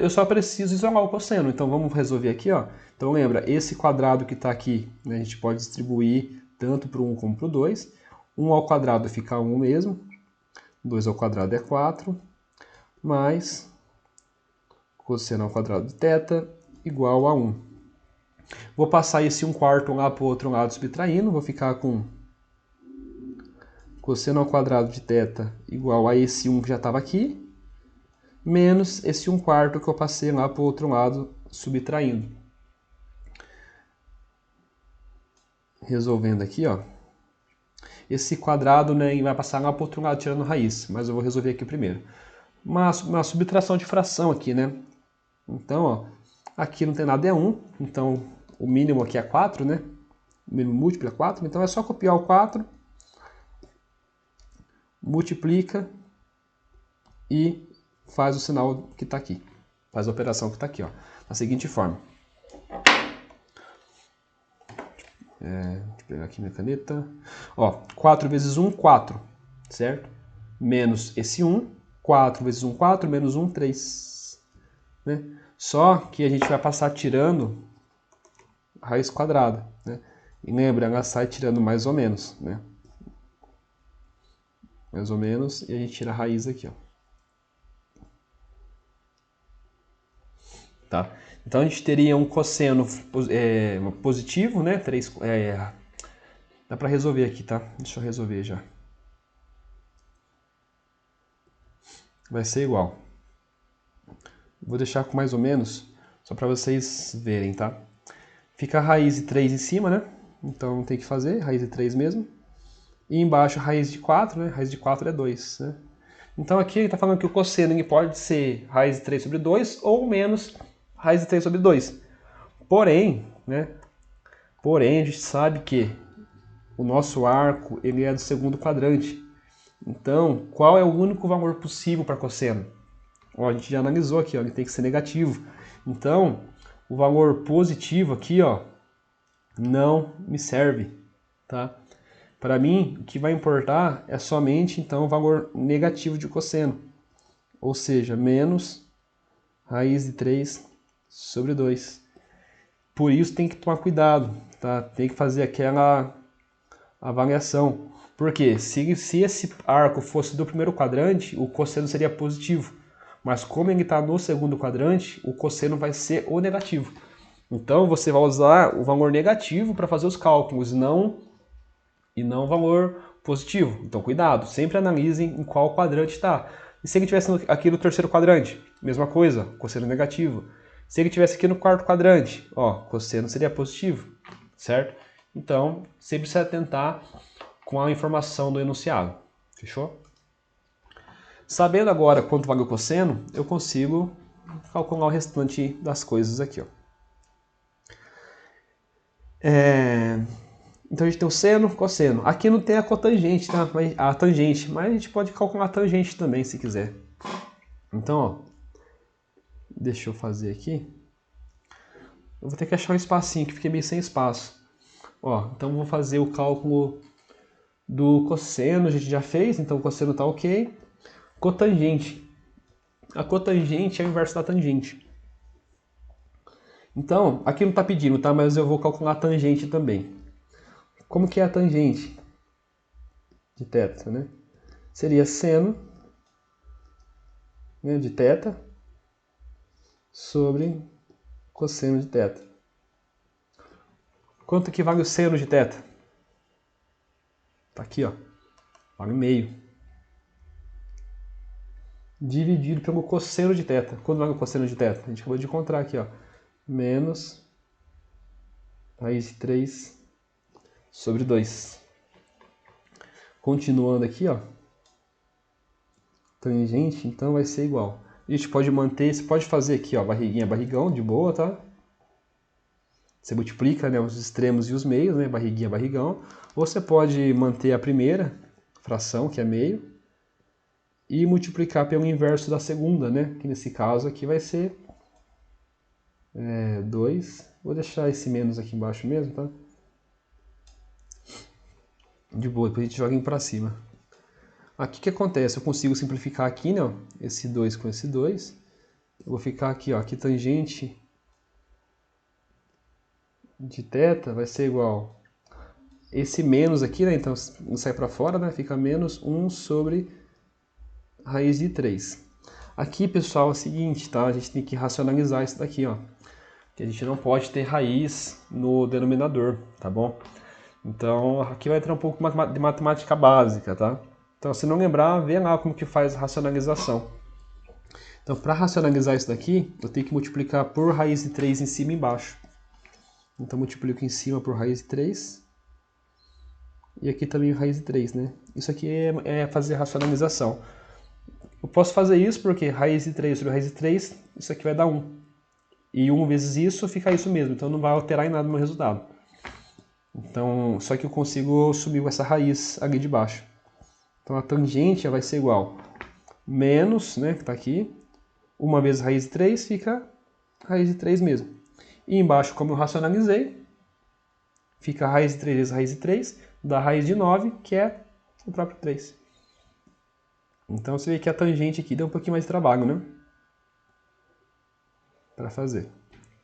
Eu só preciso isolar o cosseno, então vamos resolver aqui, ó. Então lembra, esse quadrado que está aqui, né, a gente pode distribuir tanto para o 1 como para o 2. 1 ao quadrado fica 1 mesmo, 2 ao quadrado é 4, mais cosseno ao quadrado de θ igual a 1. Vou passar esse 1/4 lá para o outro lado subtraindo, vou ficar com cosseno ao quadrado de θ igual a esse 1 que já estava aqui, menos esse 1/4 que eu passei lá para o outro lado, subtraindo. Resolvendo aqui, ó. Esse quadrado, né, vai passar lá para o outro lado, tirando raiz, mas eu vou resolver aqui primeiro. Uma subtração de fração aqui, né? Então, ó, aqui não tem nada, é 1, então o mínimo aqui é 4, né? O mínimo múltiplo é 4, então é só copiar o 4, multiplica e faz o sinal que está aqui. Faz a operação que está aqui, ó. Da seguinte forma. Deixa eu pegar aqui minha caneta. Ó, 4 vezes 1, 4, certo? Menos esse 1, 4 vezes 1, 4, menos 1, 3. Né? Só que a gente vai passar tirando a raiz quadrada, né? E lembra, ela sai tirando mais ou menos, né? Mais ou menos, e a gente tira a raiz aqui, ó. Tá? Então a gente teria um cosseno positivo, né? 3, dá para resolver aqui, tá? Deixa eu resolver já. Vai ser igual. Vou deixar com mais ou menos, só para vocês verem, tá? Fica a raiz de 3 em cima, né? Então não tem que fazer, raiz de 3 mesmo. E embaixo a raiz de 4, né? Raiz de 4 é 2, né? Então aqui ele está falando que o cosseno ele pode ser raiz de 3 sobre 2 ou menos raiz de 3 sobre 2. Porém, né? Porém, a gente sabe que o nosso arco ele é do segundo quadrante. Então, qual é o único valor possível para cosseno? Ó, a gente já analisou aqui, ó, ele tem que ser negativo. Então, o valor positivo aqui, ó, não me serve, tá? Para mim, o que vai importar é somente, então, o valor negativo de cosseno. Ou seja, menos raiz de 3 sobre 2. Por isso tem que tomar cuidado, tá? Tem que fazer aquela avaliação. Porque se esse arco fosse do primeiro quadrante, o cosseno seria positivo. Mas como ele está no segundo quadrante, o cosseno vai ser o negativo. Então você vai usar o valor negativo para fazer os cálculos, e não o valor positivo. Então cuidado, sempre analisem em qual quadrante está. E se ele estivesse aqui no terceiro quadrante, mesma coisa, cosseno negativo. Se ele estivesse aqui no quarto quadrante, ó, cosseno seria positivo, certo? Então sempre se atentar com a informação do enunciado, fechou? Sabendo agora quanto vale o cosseno, eu consigo calcular o restante das coisas aqui, ó. Então a gente tem o seno, cosseno. Aqui não tem a cotangente, tá? A tangente, mas a gente pode calcular a tangente também, se quiser. Então, ó, deixa eu fazer aqui. Eu vou ter que achar um espacinho, que fiquei meio sem espaço. Ó, então vou fazer o cálculo do cosseno, a gente já fez, então o cosseno tá ok. Cotangente. A cotangente é o inverso da tangente. Então, aqui não está pedindo, tá? Mas eu vou calcular a tangente também. Como que é a tangente de θ, né? Seria seno, né, de θ sobre cosseno de θ. Quanto que vale o seno de θ? Tá aqui, ó. Vale meio. Dividido pelo cosseno de θ. Quanto vale o cosseno de θ? A gente acabou de encontrar aqui, ó. Menos raiz de 3 sobre 2. Continuando aqui, ó. Tangente, então vai ser igual. A gente pode manter, você pode fazer aqui, ó, barriguinha, barrigão, de boa, tá? Você multiplica, né, os extremos e os meios, né, barriguinha, barrigão. Ou você pode manter a primeira fração, que é meio, e multiplicar pelo inverso da segunda, né? Que nesse caso aqui vai ser 2. Vou deixar esse menos aqui embaixo mesmo, tá? De boa, depois a gente joga para cima. Aqui o que acontece? Eu consigo simplificar aqui, né? Ó, esse 2 com esse 2. Eu vou ficar aqui, ó, aqui tangente de θ vai ser igual esse menos aqui, né? Então não sai para fora, né? Fica menos 1 sobre raiz de 3. Aqui, pessoal, é o seguinte, tá? A gente tem que racionalizar isso daqui, ó. Que a gente não pode ter raiz no denominador, tá bom? Então, aqui vai ter um pouco de matemática básica, tá? Então, se não lembrar, vê lá como que faz a racionalização. Então, para racionalizar isso daqui, eu tenho que multiplicar por raiz de 3 em cima e embaixo. Então, multiplico em cima por raiz de 3. E aqui também raiz de 3, né? Isso aqui é fazer racionalização. Eu posso fazer isso porque raiz de 3 sobre raiz de 3, isso aqui vai dar 1. E 1 vezes isso fica isso mesmo, então não vai alterar em nada no meu resultado. Então, só que eu consigo subir essa raiz ali de baixo. Então a tangente vai ser igual menos, né, que está aqui, 1 vezes raiz de 3 fica raiz de 3 mesmo. E embaixo, como eu racionalizei, fica raiz de 3 vezes raiz de 3, dá raiz de 9, que é o próprio 3. Então você vê que a tangente aqui deu um pouquinho mais de trabalho, né? Para fazer.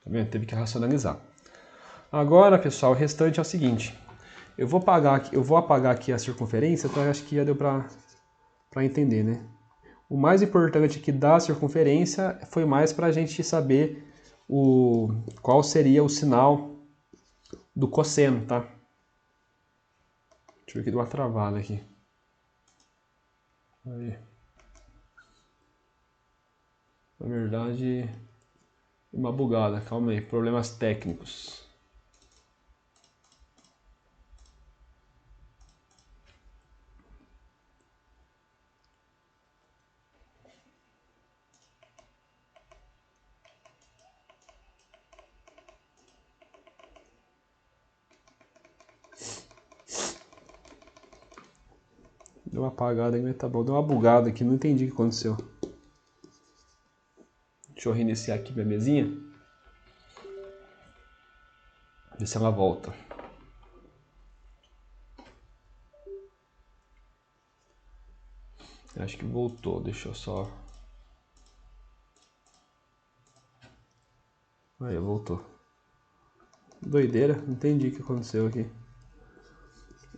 Tá vendo? Teve que racionalizar. Agora, pessoal, o restante é o seguinte. Eu vou apagar aqui a circunferência, então acho que já deu para entender, né? O mais importante aqui da circunferência foi mais para a gente saber qual seria o sinal do cosseno, tá? Deixa eu ver que deu uma travada aqui. Aí. Na verdade, uma bugada, calma aí, problemas técnicos. Deu uma apagada aí, mas tá bom. Deu uma bugada aqui, não entendi o que aconteceu. Deixa eu reiniciar aqui minha mesinha. Ver se ela volta. Acho que voltou, deixa eu só... Aí, voltou. Doideira, não entendi o que aconteceu aqui.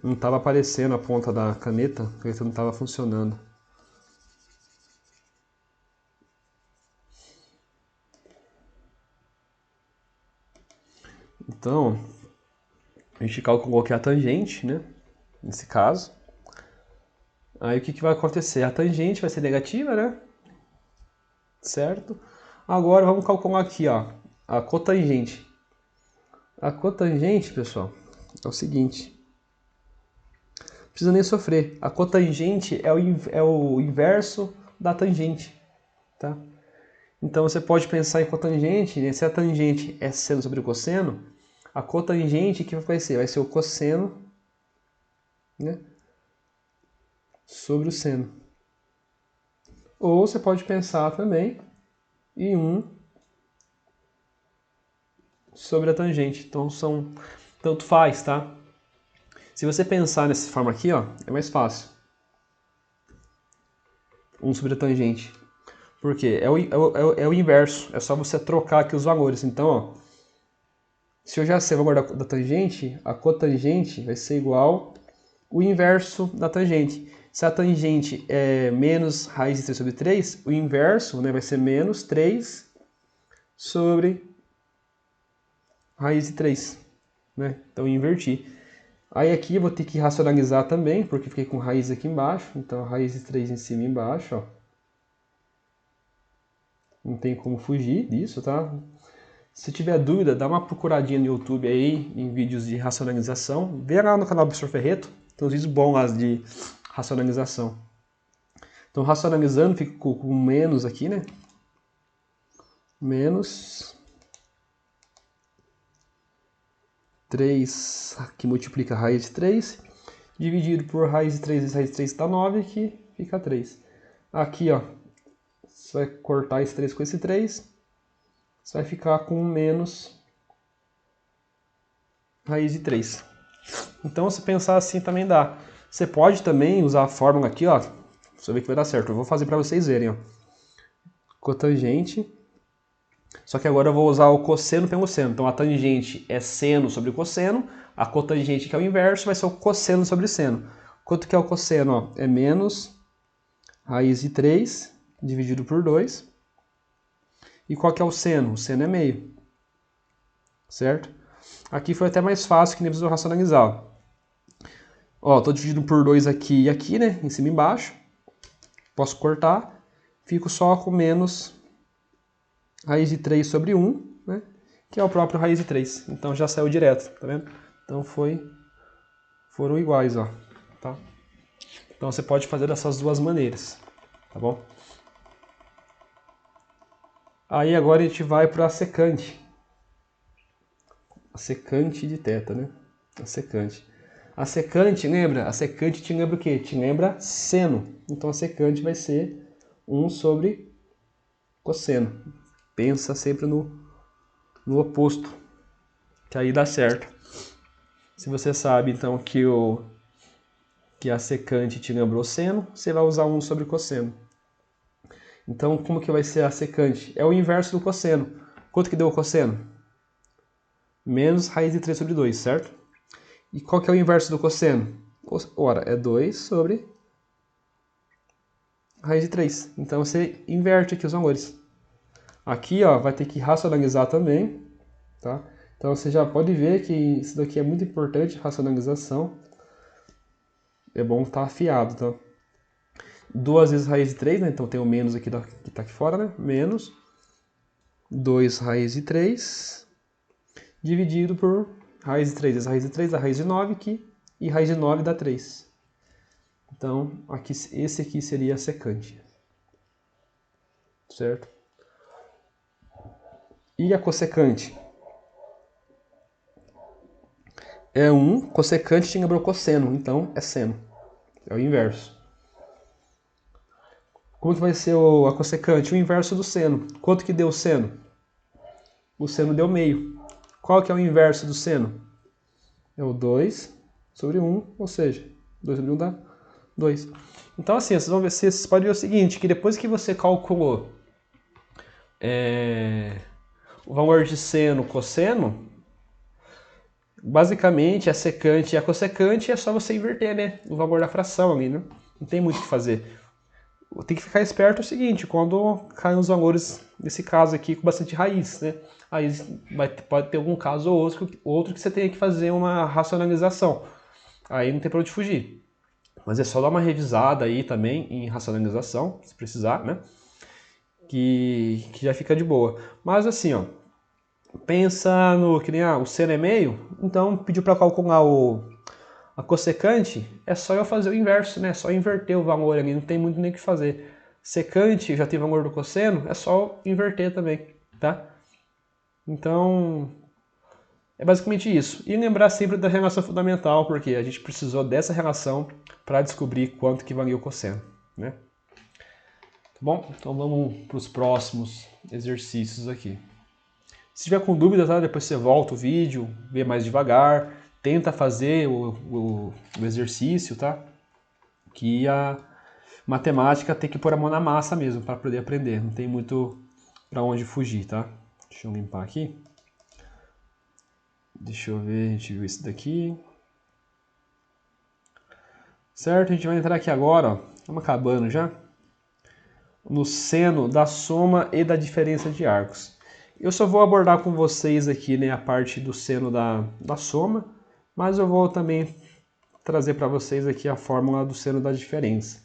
Não estava aparecendo a ponta da caneta não estava funcionando. Então, a gente calculou que é a tangente, né? Nesse caso. Aí o que vai acontecer? A tangente vai ser negativa, né? Certo? Agora vamos calcular aqui, ó, a cotangente. A cotangente, pessoal, é o seguinte. Não precisa nem sofrer. A cotangente é o inverso da tangente, tá? Então você pode pensar em cotangente, né? Se a tangente é seno sobre o cosseno, a cotangente que vai ser? Vai ser o cosseno, né, sobre o seno. Ou você pode pensar também em 1 sobre a tangente. Então tanto faz, tá? Se você pensar nessa forma aqui, ó, é mais fácil. 1 sobre a tangente. Por quê? É o inverso. É só você trocar aqui os valores. Então, ó, se eu já sei o valor da tangente, a cotangente vai ser igual o inverso da tangente. Se a tangente é menos raiz de 3 sobre 3, o inverso, né, vai ser menos 3 sobre raiz de 3. Né? Então, eu inverti. Aí aqui eu vou ter que racionalizar também, porque fiquei com raiz aqui embaixo. Então, raiz de 3 em cima e embaixo, ó. Não tem como fugir disso, tá? Se tiver dúvida, dá uma procuradinha no YouTube aí, em vídeos de racionalização. Vê lá no canal do Professor Ferreto, Então, os vídeos bons lá de racionalização. Então, racionalizando, fica com menos aqui, né? Menos 3, que multiplica a raiz de 3, dividido por raiz de 3, raiz de 3 dá 9, aqui fica 3. Aqui, ó, você vai cortar esse 3 com esse 3, você vai ficar com menos raiz de 3. Então, se pensar assim também dá. Você pode também usar a fórmula aqui, ó, você vê que vai dar certo. Eu vou fazer para vocês verem, ó. Cotangente. Só que agora eu vou usar o cosseno pelo seno. Então a tangente é seno sobre cosseno, a cotangente, que é o inverso, vai ser o cosseno sobre seno. Quanto que é o cosseno? Ó, é menos raiz de 3 dividido por 2. E qual que é o seno? O seno é meio. Certo? Aqui foi até mais fácil, que nem precisou racionalizar. Ó, estou dividindo por 2 aqui e aqui, né? Em cima e embaixo. Posso cortar. Fico só com menos raiz de 3 sobre 1, né? Que é o próprio raiz de 3. Então já saiu direto, tá vendo? Então foram iguais, ó. Tá? Então você pode fazer dessas duas maneiras, tá bom? Aí agora a gente vai para a secante. A secante de θ, né? A secante. A secante, lembra? A secante te lembra o quê? Te lembra seno. Então a secante vai ser 1 sobre cosseno. Pensa sempre no oposto, que aí dá certo. Se você sabe, então, que a secante te lembrou seno, você vai usar 1 sobre cosseno. Então, como que vai ser a secante? É o inverso do cosseno. Quanto que deu o cosseno? Menos raiz de 3 sobre 2, certo? E qual que é o inverso do cosseno? Ora, é 2 sobre raiz de 3. Então, você inverte aqui os valores. Aqui, ó, vai ter que racionalizar também, tá? Então, você já pode ver que isso daqui é muito importante, racionalização. É bom estar afiado, tá? 2 vezes raiz de 3, né? Então tem o menos aqui que tá aqui fora, né? Menos 2 raiz de 3 dividido por raiz de 3 vezes raiz de 3 dá raiz de 9 aqui, e raiz de 9 dá 3. Então, aqui, esse aqui seria a secante. Certo? E a cossecante? É 1, cossecante te lembrou cosseno, então é seno. É o inverso. Como que vai ser a cossecante? O inverso do seno. Quanto que deu o seno? O seno deu meio. Qual que é o inverso do seno? É o 2 sobre 1, ou seja, 2 sobre 1 dá 2. Então assim, vocês vão ver, vocês podem ver o seguinte, que depois que você calculou o valor de seno, cosseno, basicamente a secante e a cossecante é só você inverter, né, o valor da fração ali, né? Não tem muito o que fazer. Tem que ficar esperto o seguinte, quando caem os valores, nesse caso aqui, com bastante raiz, né? Aí pode ter algum caso ou outro que você tenha que fazer uma racionalização. Aí não tem para onde fugir. Mas é só dar uma revisada aí também em racionalização, se precisar, né? Que já fica de boa. Mas assim, ó, pensa no que nem o seno é meio, então pediu para calcular a cossecante, é só eu fazer o inverso, né? É só inverter o valor ali, não tem muito nem o que fazer. Secante, já tem valor do cosseno, é só inverter também, tá? Então, é basicamente isso. E lembrar sempre da relação fundamental, porque a gente precisou dessa relação para descobrir quanto que valia o cosseno, né? Tá bom? Então vamos para os próximos exercícios aqui. Se tiver com dúvida, tá? Depois você volta o vídeo, vê mais devagar, tenta fazer o exercício, tá? Que a matemática tem que pôr a mão na massa mesmo para poder aprender. Não tem muito para onde fugir, tá? Deixa eu limpar aqui. Deixa eu ver, a gente viu isso daqui. Certo? A gente vai entrar aqui agora, ó. Estamos acabando já. No seno da soma e da diferença de arcos. Eu só vou abordar com vocês aqui, né, a parte do seno da soma, mas eu vou também trazer para vocês aqui a fórmula do seno da diferença,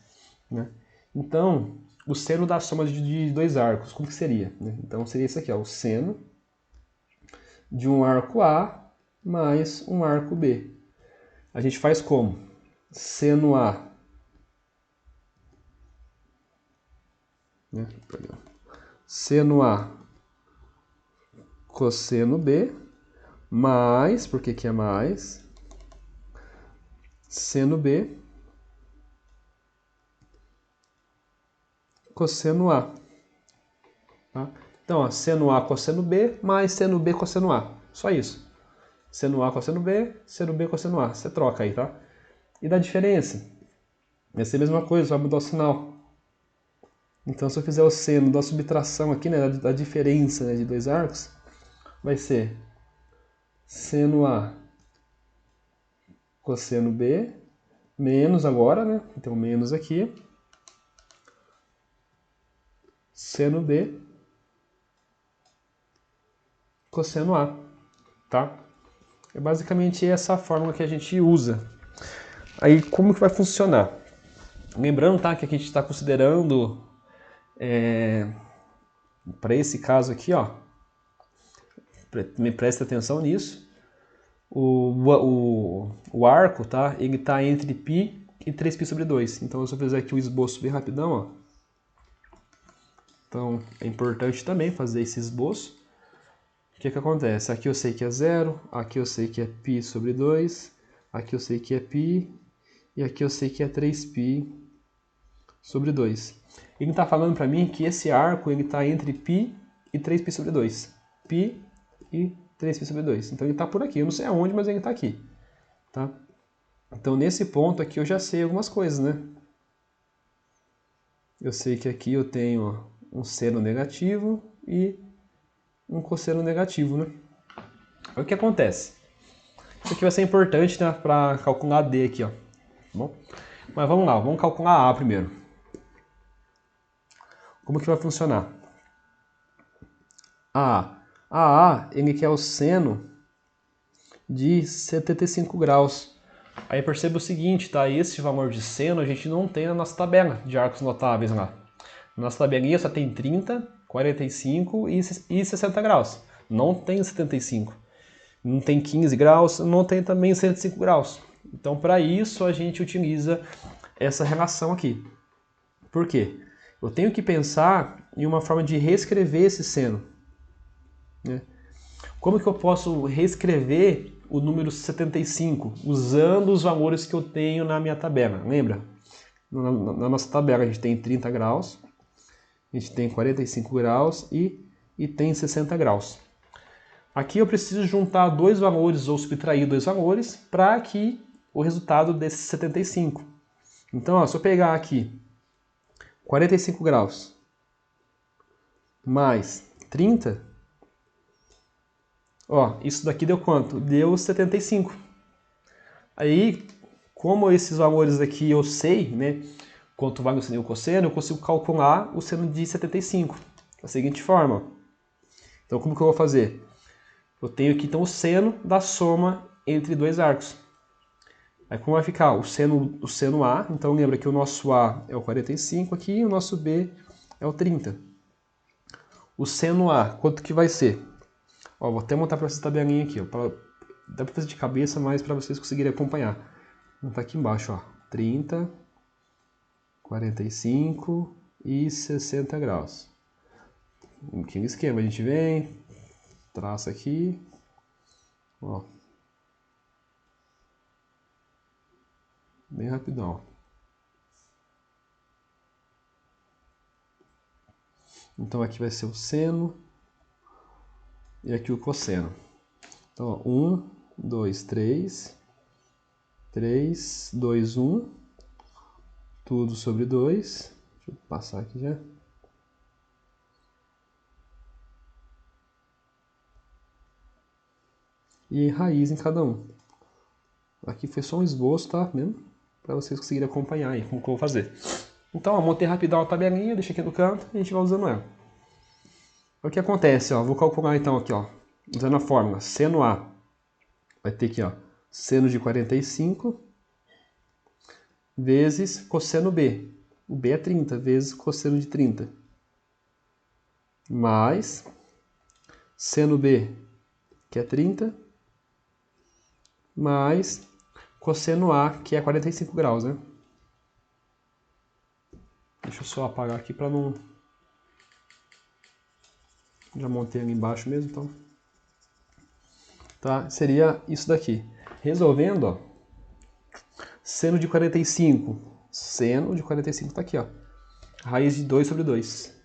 né? Então, o seno da soma de dois arcos, como que seria, né? Então seria isso aqui, ó, o seno de um arco A mais um arco B. A gente faz como? seno A, né? Seno A cosseno B, mais, por que que é mais? Seno B cosseno A. Tá? Então, ó, seno A cosseno B mais seno B cosseno A. Só isso. Seno A cosseno B cosseno A. Você troca aí, tá? E da diferença? Vai ser a mesma coisa, vai mudar o sinal. Então, se eu fizer o seno da subtração aqui, né, da diferença, né, de dois arcos, vai ser seno A cosseno B, menos agora, né? Então, menos aqui. Seno B cosseno A, tá? É basicamente essa a fórmula que a gente usa. Aí, como que vai funcionar? Lembrando, tá, que aqui a gente está considerando, para esse caso aqui, ó, me presta atenção nisso, o arco, tá, ele está entre π e 3π sobre 2. Então, se eu fizer aqui o esboço bem rapidão, ó, então é importante também fazer esse esboço. O que que acontece? Aqui eu sei que é 0, aqui eu sei que é π sobre 2, aqui eu sei que é π, e aqui eu sei que é 3π sobre 2. Ele está falando para mim que esse arco está entre π e 3π sobre 2. π e 3π sobre 2. Então ele está por aqui. Eu não sei aonde, mas ele está aqui. Tá? Então nesse ponto aqui eu já sei algumas coisas, né? Eu sei que aqui eu tenho um seno negativo e um cosseno negativo, né? Aí o que acontece? Isso aqui vai ser importante, né, para calcular D aqui, ó. Tá bom? Mas vamos lá, vamos calcular A primeiro. Como que vai funcionar? A, ele quer o seno de 75 graus. Aí perceba o seguinte, tá? Esse valor de seno a gente não tem na nossa tabela de arcos notáveis lá. Na nossa tabelinha só tem 30, 45 e 60 graus. Não tem 75. Não tem 15 graus, não tem também 105 graus. Então, para isso, a gente utiliza essa relação aqui. Por quê? Eu tenho que pensar em uma forma de reescrever esse seno, né? Como que eu posso reescrever o número 75 usando os valores que eu tenho na minha tabela? Lembra? Na nossa tabela a gente tem 30 graus, a gente tem 45 graus e tem 60 graus. Aqui eu preciso juntar dois valores ou subtrair dois valores para que o resultado desse 75. Então, ó, se eu pegar aqui 45 graus mais 30, ó, isso daqui deu quanto? Deu 75. Aí, como esses valores aqui eu sei, né, quanto vale o seno e o cosseno, eu consigo calcular o seno de 75 da seguinte forma. Então, como que eu vou fazer? Eu tenho aqui então o seno da soma entre dois arcos. Aí como vai ficar? O seno A, então lembra que o nosso A é o 45 aqui e o nosso B é o 30. O seno A, quanto que vai ser? Ó, vou até montar para essa tabelinha aqui, ó, dá para fazer de cabeça, mas para vocês conseguirem acompanhar. Vou montar aqui embaixo, ó, 30, 45 e 60 graus. Aquele esquema, a gente vem, traça aqui, ó, bem rapidão. Então aqui vai ser o seno e aqui o cosseno. Então, ó, 1, 2, 3, 3, 2, 1, tudo sobre 2. Deixa eu passar aqui já. E raiz em cada um. Aqui foi só um esboço, tá? Mesmo? Para vocês conseguirem acompanhar aí como que eu vou fazer. Então, ó, montei rapidão a tabelinha, deixei aqui no canto e a gente vai usando ela. O que acontece, ó, vou calcular então aqui, ó, usando a fórmula seno A. Vai ter aqui, ó, seno de 45 vezes cosseno B. O B é 30 vezes cosseno de 30. Mais seno B, que é 30, mais cosseno A, que é 45 graus, né? Deixa eu só apagar aqui para não... Já montei ali embaixo mesmo, então... Tá? Seria isso daqui. Resolvendo, ó, seno de 45. Seno de 45 tá aqui, ó. Raiz de 2 sobre 2.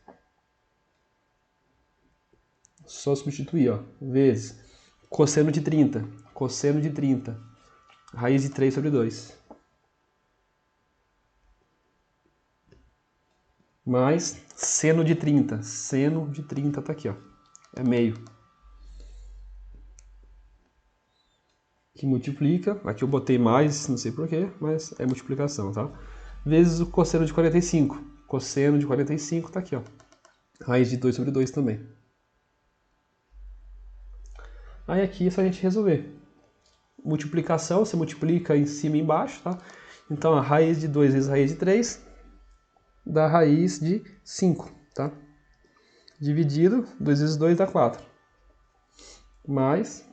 Só substituir, ó. Vezes cosseno de 30. Cosseno de 30. Raiz de 3 sobre 2. Mais seno de 30. Seno de 30 tá aqui, ó. É meio. Que multiplica. Aqui eu botei mais, não sei porquê, mas é multiplicação, tá? Vezes o cosseno de 45. Cosseno de 45 tá aqui, ó. Raiz de 2 sobre 2 também. Aí aqui é só a gente resolver. Multiplicação, você multiplica em cima e embaixo, tá? Então a raiz de 2 vezes a raiz de 3 dá raiz de 5, tá? Dividido, 2 vezes 2 dá 4. Mais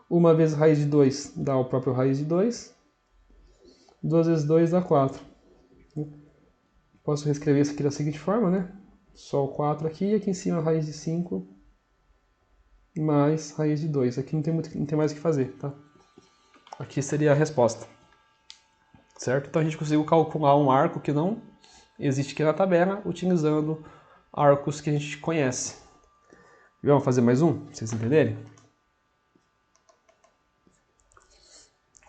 1 vezes raiz de 2 dá o próprio raiz de 2. 2 vezes 2 dá 4. Posso reescrever isso aqui da seguinte forma, né? Só o 4 aqui, e aqui em cima a raiz de 5 mais raiz de 2. Aqui não tem mais o que fazer, tá? Aqui seria a resposta. Certo? Então a gente conseguiu calcular um arco que não existe aqui na tabela, utilizando arcos que a gente conhece. Vamos fazer mais um, pra vocês entenderem?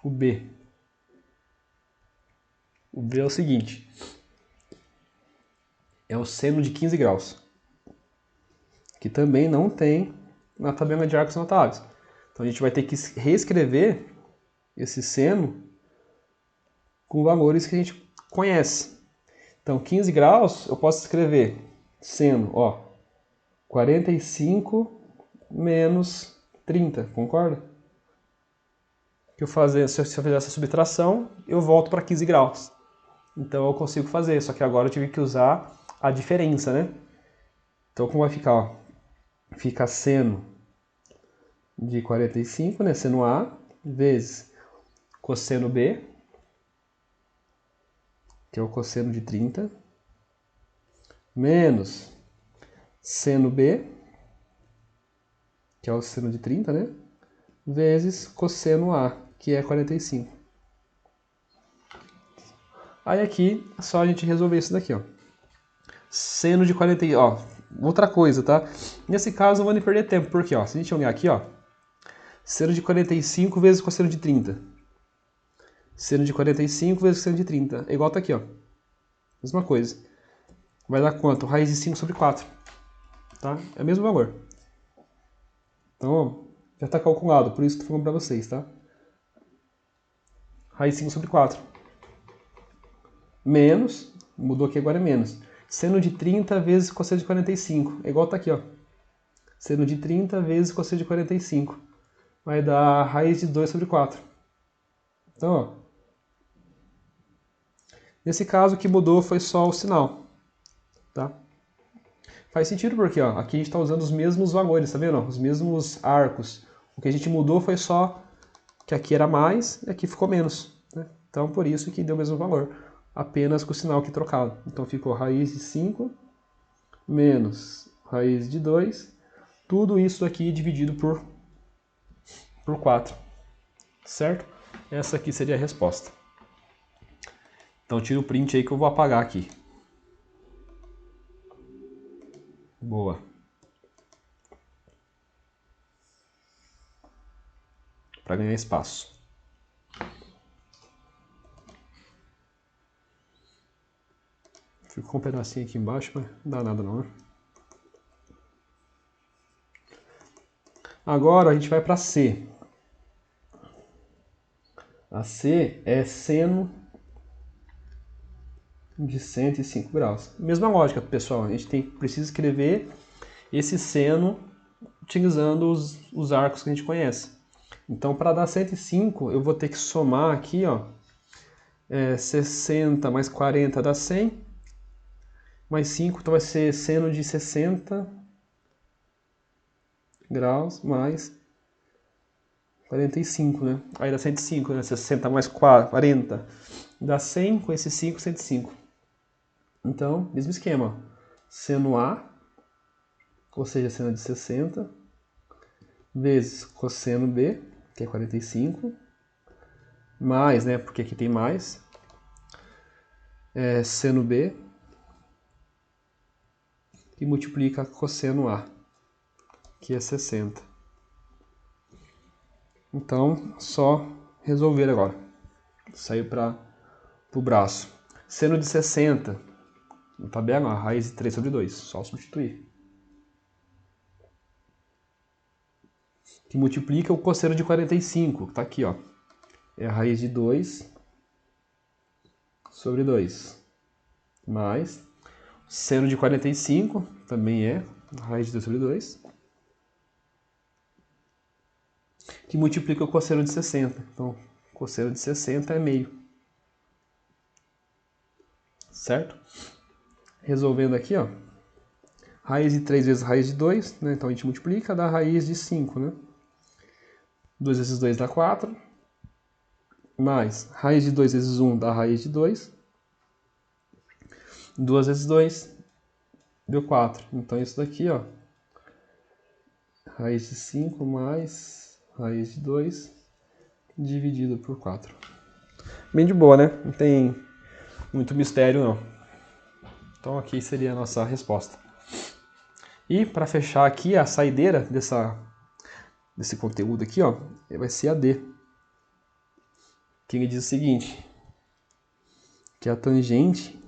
O B. O B é o seguinte. É o seno de 15 graus. Que também não tem na tabela de arcos notáveis. Então a gente vai ter que reescrever esse seno com valores que a gente conhece. Então 15 graus eu posso escrever seno, ó, 45 menos 30, concorda? Se eu fizer essa subtração, eu volto para 15 graus. Então eu consigo fazer, só que agora eu tive que usar a diferença, né? Então como vai ficar? Ó? Fica seno de 45, né? Seno A, vezes cosseno B, que é o cosseno de 30, menos seno B, que é o seno de 30, né? Vezes cosseno A, que é 45. Aí aqui é só a gente resolver isso daqui, ó. Seno de 40, ó, outra coisa, tá? Nesse caso não vou nem perder tempo, porque, ó, se a gente olhar aqui, ó, seno de 45 vezes cosseno de 30. Seno de 45 vezes cosseno de 30. É igual tá aqui, ó. Mesma coisa. Vai dar quanto? Raiz de 5 sobre 4. Tá? É o mesmo valor. Então, ó, já está calculado, por isso que estou falando para vocês, tá? Raiz de 5 sobre 4. Menos, mudou aqui agora é menos. Seno de 30 vezes cosseno de 45. É igual tá aqui, ó. Seno de 30 vezes cosseno de 45. Vai dar raiz de 2 sobre 4. Então, ó. Nesse caso, o que mudou foi só o sinal. Tá? Faz sentido porque, ó, aqui a gente está usando os mesmos valores, tá vendo? Os mesmos arcos. O que a gente mudou foi só que aqui era mais e aqui ficou menos. Né? Então, por isso que deu o mesmo valor. Apenas com o sinal aqui trocado. Então, ficou raiz de 5 menos raiz de 2. Tudo isso aqui dividido por 4. Certo? Essa aqui seria a resposta. Então, tira o print aí que eu vou apagar aqui. Boa. Para ganhar espaço. Ficou um pedacinho aqui embaixo, mas não dá nada não, né? Agora a gente vai para C. A C é seno de 105 graus. Mesma lógica, pessoal. A gente precisa escrever esse seno utilizando os arcos que a gente conhece. Então, para dar 105, eu vou ter que somar aqui, ó, 60 mais 40 dá 100, mais 5, então vai ser seno de 60 graus mais 45, né? Aí dá 105, né? 60 mais 40 dá 100, com esse 5, 105. Então, mesmo esquema. Seno A, ou seja, seno de 60, vezes cosseno B, que é 45, mais, né? Porque aqui tem mais, seno B, e multiplica cosseno A, que é 60. Então, só resolver agora. Saiu para o braço. Seno de 60, na tabela, a raiz de 3 sobre 2, só substituir. Que multiplica o cosseno de 45, que está aqui, ó. É a raiz de 2 sobre 2. Mais seno de 45, também é a raiz de 2 sobre 2. Que multiplica o cosseno de 60. Então, cosseno de 60 é meio. Certo? Resolvendo aqui, ó. Raiz de 3 vezes raiz de 2, né? Então a gente multiplica, dá raiz de 5, né? 2 vezes 2 dá 4. Mais raiz de 2 vezes 1 dá raiz de 2. 2 vezes 2 deu 4. Então isso daqui, ó. Raiz de 5 mais raiz de 2 dividido por 4. Bem de boa, né? Não tem muito mistério, não. Então aqui seria a nossa resposta. E para fechar aqui, a saideira desse conteúdo aqui, ó, vai ser a D. Que ele diz o seguinte, que a tangente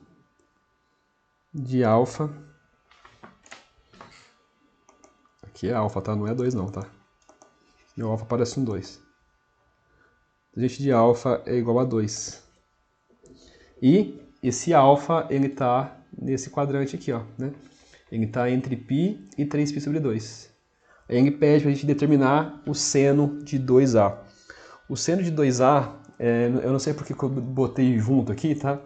de alfa, aqui é alfa, tá? Não é 2 não, tá? E o alfa parece um 2. A tangente de alfa é igual a 2. E esse alfa, ele tá nesse quadrante aqui, ó, né? Ele tá entre π e 3π sobre 2. Aí ele pede pra gente determinar o seno de 2A. O seno de 2A, eu não sei porque eu botei junto aqui, tá?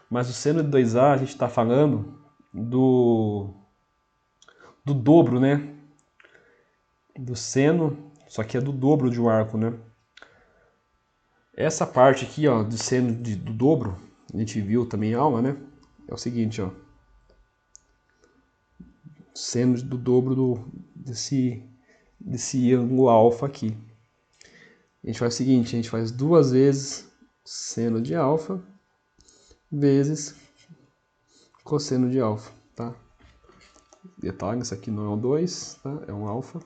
Mas o seno de 2A, a gente está falando do dobro, né? Do seno, só que é do dobro de um arco, né? Essa parte aqui, ó, do seno do dobro, a gente viu também em aula, né? É o seguinte, ó. Seno do dobro desse ângulo alfa aqui. A gente faz o seguinte, a gente faz 2 vezes seno de alfa vezes cosseno de alfa, tá? Detalhe, isso aqui não é um 2, tá? É um alfa.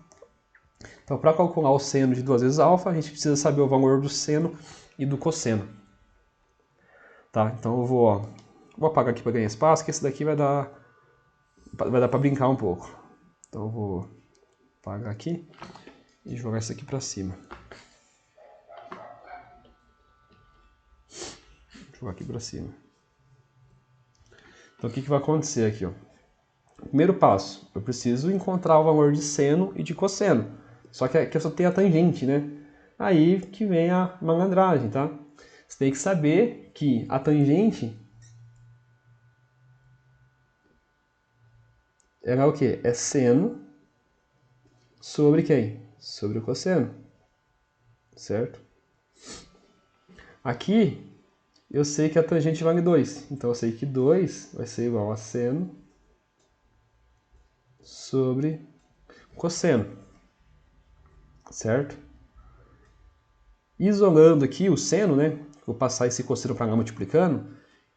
Então, para calcular o seno de 2 vezes alfa, a gente precisa saber o valor do seno e do cosseno. Tá? Então eu vou apagar aqui para ganhar espaço, que esse daqui vai dar para brincar um pouco. Então eu vou apagar aqui e jogar isso aqui para cima. Jogar aqui para cima. Então o que vai acontecer aqui, ó? Primeiro passo, eu preciso encontrar o valor de seno e de cosseno. Só que aqui eu só tenho a tangente, né? Aí que vem a malandragem, tá? Você tem que saber que a tangente é o quê? É seno sobre quem? Sobre o cosseno, certo? Aqui eu sei que a tangente vale 2, então eu sei que 2 vai ser igual a seno sobre cosseno, certo? Isolando aqui o seno, né? Vou passar esse cosseno para lá multiplicando.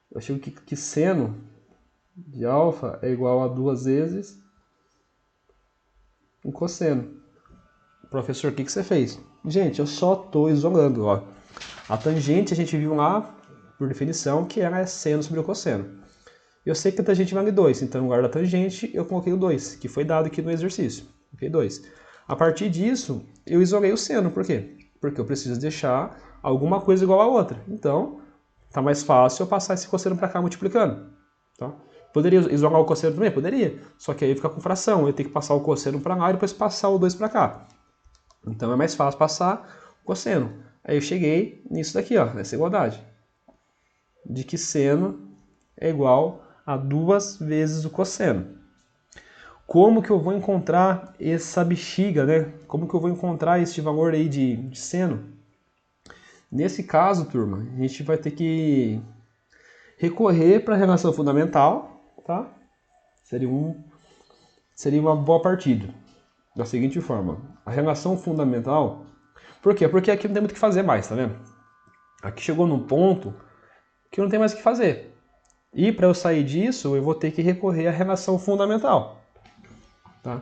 Eu chego que seno de alfa é igual a 2 vezes o cosseno. Professor, o que você fez? Gente, eu só estou isolando, ó. A tangente a gente viu lá, por definição, que ela é seno sobre o cosseno. Eu sei que a tangente vale 2, então no lugar da tangente eu coloquei o 2, que foi dado aqui no exercício. Ok, 2. A partir disso, eu isolei o seno. Por quê? Porque eu preciso deixar alguma coisa igual a outra. Então, tá mais fácil eu passar esse cosseno para cá multiplicando. Tá? Poderia isolar o cosseno também? Poderia. Só que aí fica com fração. Eu tenho que passar o cosseno para lá e depois passar o 2 para cá. Então é mais fácil passar o cosseno. Aí eu cheguei nisso daqui, ó, nessa igualdade. De que seno é igual a 2 vezes o cosseno. como que eu vou encontrar essa bexiga, né? Como que eu vou encontrar este valor aí de seno? Nesse caso, turma, a gente vai ter que recorrer para a relação fundamental, tá? Seria uma boa partida. Da seguinte forma, a relação fundamental... Por quê? Porque aqui não tem muito o que fazer mais, tá vendo? Aqui chegou num ponto que não tem mais o que fazer. E para eu sair disso, eu vou ter que recorrer à relação fundamental. Tá?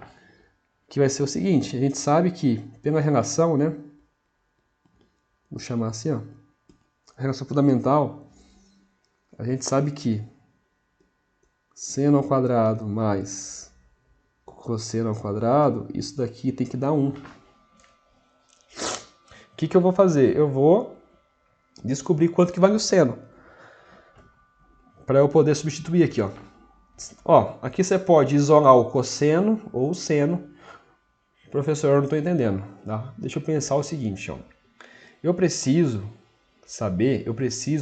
Que vai ser o seguinte, a gente sabe que pela relação, né? Vou chamar assim, ó. A relação fundamental, a gente sabe que seno ao quadrado mais cosseno ao quadrado, isso daqui tem que dar 1. O que eu vou fazer? Eu vou descobrir quanto que vale o seno. Para eu poder substituir aqui, ó. Ó, aqui você pode isolar o cosseno ou o seno. Professor, eu não estou entendendo. Tá? Deixa eu pensar o seguinte, ó. Eu preciso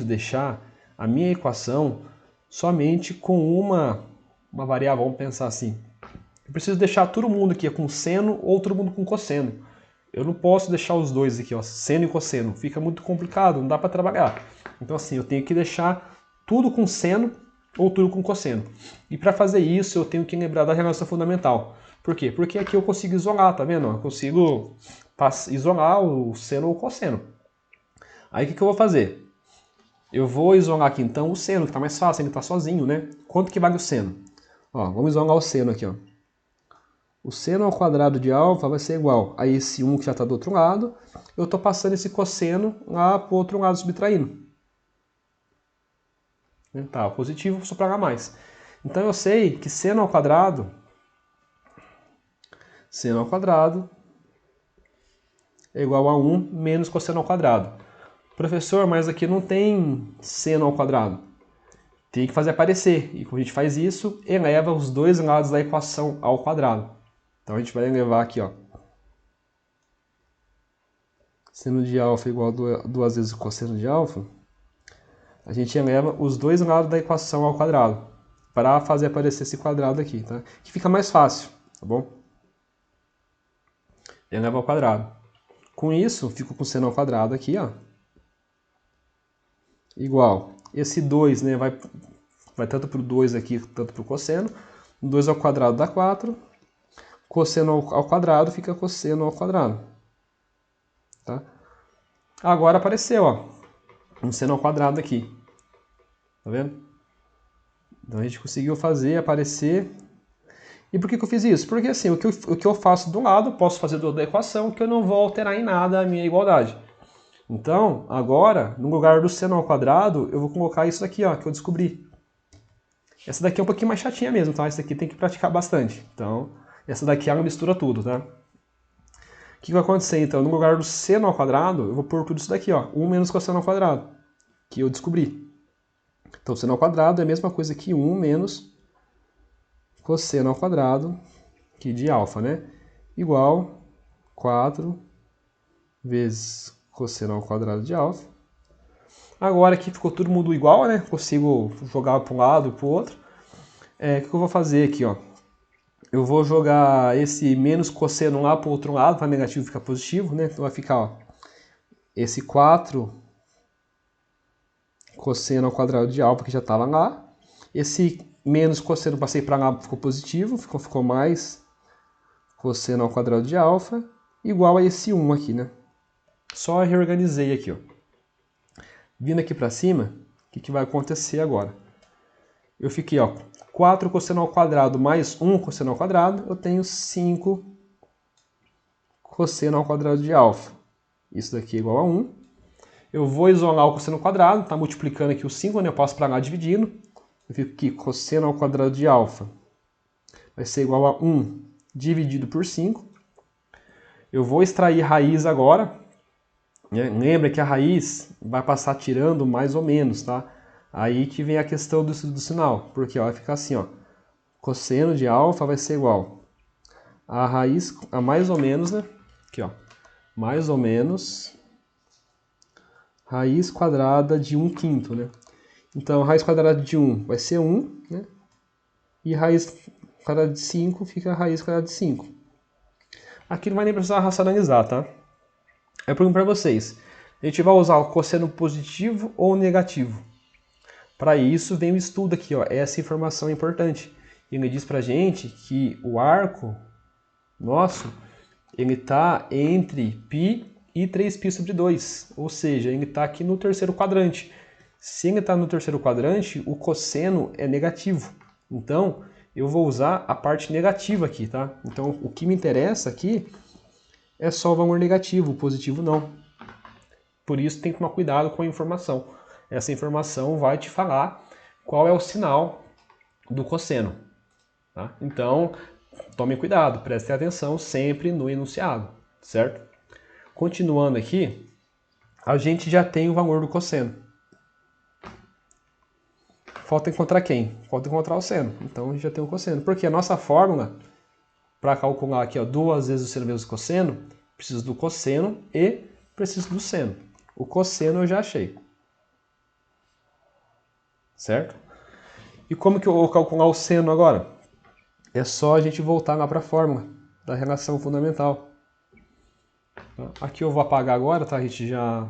deixar a minha equação somente com uma variável, vamos pensar assim. Eu preciso deixar todo mundo aqui com seno ou todo mundo com cosseno. Eu não posso deixar os dois aqui, ó, seno e cosseno. Fica muito complicado, não dá para trabalhar. Então assim, eu tenho que deixar tudo com seno ou tudo com cosseno. E para fazer isso, eu tenho que lembrar da relação fundamental. Por quê? Porque aqui eu consigo isolar, tá vendo? Eu consigo isolar o seno ou o cosseno. Aí o que eu vou fazer? Eu vou isolar aqui então o seno, que está mais fácil, ele está sozinho, né? Quanto que vale o seno? Ó, vamos isolar o seno aqui, ó. O seno ao quadrado de alfa vai ser igual a esse 1 que já está do outro lado. Eu estou passando esse cosseno lá para o outro lado, subtraindo. Tá, positivo, vou soprar mais. Então eu sei que seno ao quadrado é igual a 1 menos cosseno ao quadrado. Professor, mas aqui não tem seno ao quadrado. Tem que fazer aparecer. E quando a gente faz isso, eleva os dois lados da equação ao quadrado. Então a gente vai elevar aqui, ó. Seno de alfa igual a 2 vezes o cosseno de alfa. A gente eleva os dois lados da equação ao quadrado. Para fazer aparecer esse quadrado aqui, tá? Que fica mais fácil, tá bom? Eleva ao quadrado. Com isso, fico com seno ao quadrado aqui, ó. Igual. Esse 2, né, vai tanto para o 2 aqui, tanto para o cosseno. 2 ao quadrado dá 4. Cosseno ao quadrado fica cosseno ao quadrado. Tá? Agora apareceu, ó, um seno ao quadrado aqui. Tá vendo? Então a gente conseguiu fazer aparecer. E por que eu fiz isso? Porque assim, o que eu faço do lado, posso fazer do lado da equação, que eu não vou alterar em nada a minha igualdade. Então, agora, no lugar do seno ao quadrado, eu vou colocar isso aqui, ó, que eu descobri. Essa daqui é um pouquinho mais chatinha mesmo, tá? Essa daqui tem que praticar bastante. Então, essa daqui ela mistura tudo, tá? O que vai acontecer, então? No lugar do seno ao quadrado, eu vou pôr tudo isso daqui, ó. 1 menos cosseno ao quadrado, que eu descobri. Então, seno ao quadrado é a mesma coisa que 1 menos cosseno ao quadrado, que de alfa, né? Igual 4 vezes cosseno ao quadrado de alfa. Agora aqui ficou todo mundo igual, né? Consigo jogar para um lado e para o outro. O que eu vou fazer aqui, ó? Eu vou jogar esse menos cosseno lá para o outro lado, para negativo ficar positivo, né? Então vai ficar, ó, esse 4 cosseno ao quadrado de alfa, que já estava lá. Esse menos cosseno passei para lá, ficou positivo, ficou mais cosseno ao quadrado de alfa, igual a esse 1 aqui, né? Só reorganizei aqui, ó. Vindo aqui para cima, o que vai acontecer agora? Eu fiquei, ó, 4 cosseno ao quadrado mais 1 cosseno ao quadrado, eu tenho 5 cosseno ao quadrado de alfa. Isso daqui é igual a 1. Eu vou isolar o cosseno ao quadrado, tá multiplicando aqui o 5, né? Eu passo para lá dividindo. Eu fico aqui, cosseno ao quadrado de alfa vai ser igual a 1 dividido por 5. Eu vou extrair raiz agora. Né? Lembra que a raiz vai passar tirando mais ou menos, tá? Aí que vem a questão do sinal. Porque ó, vai ficar assim, ó. Cosseno de alfa vai ser igual a raiz, a mais ou menos, né? Aqui, ó. Mais ou menos raiz quadrada de 1/5, né? Então, raiz quadrada de 1 vai ser 1, né? E raiz quadrado de 5 fica raiz quadrada de 5. Aqui não vai nem precisar racionalizar, tá? Eu pergunto para vocês, a gente vai usar o cosseno positivo ou negativo? Para isso vem o estudo aqui, ó, essa informação é importante. Ele diz pra gente que o arco nosso, ele está entre π e 3π sobre 2, ou seja, ele está aqui no terceiro quadrante. Se ele está no terceiro quadrante, o cosseno é negativo. Então, eu vou usar a parte negativa aqui, tá? Então, o que me interessa aqui é só o valor negativo, o positivo não. Por isso, tem que tomar cuidado com a informação. Essa informação vai te falar qual é o sinal do cosseno. Tá? Então, tome cuidado, prestem atenção sempre no enunciado, certo? Continuando aqui, a gente já tem o valor do cosseno. Falta encontrar quem? Falta encontrar o seno. Então, a gente já tem o cosseno. Porque a nossa fórmula, para calcular aqui, ó, 2 vezes o seno vezes o cosseno, preciso do cosseno e preciso do seno. O cosseno eu já achei. Certo? E como que eu vou calcular o seno agora? É só a gente voltar lá para a fórmula da relação fundamental. Aqui eu vou apagar agora, tá? A gente já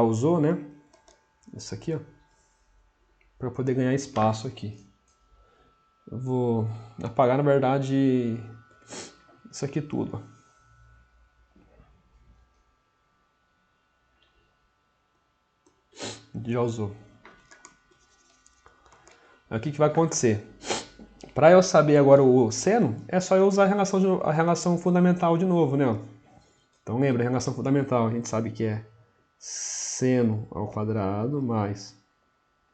usou, né? Isso aqui, ó. Para poder ganhar espaço aqui. Eu vou apagar, na verdade, isso aqui tudo, ó. Já usou. Aqui o que vai acontecer? Para eu saber agora o seno, é só eu usar a relação fundamental de novo, né? Então lembra, a relação fundamental, a gente sabe que é seno ao quadrado mais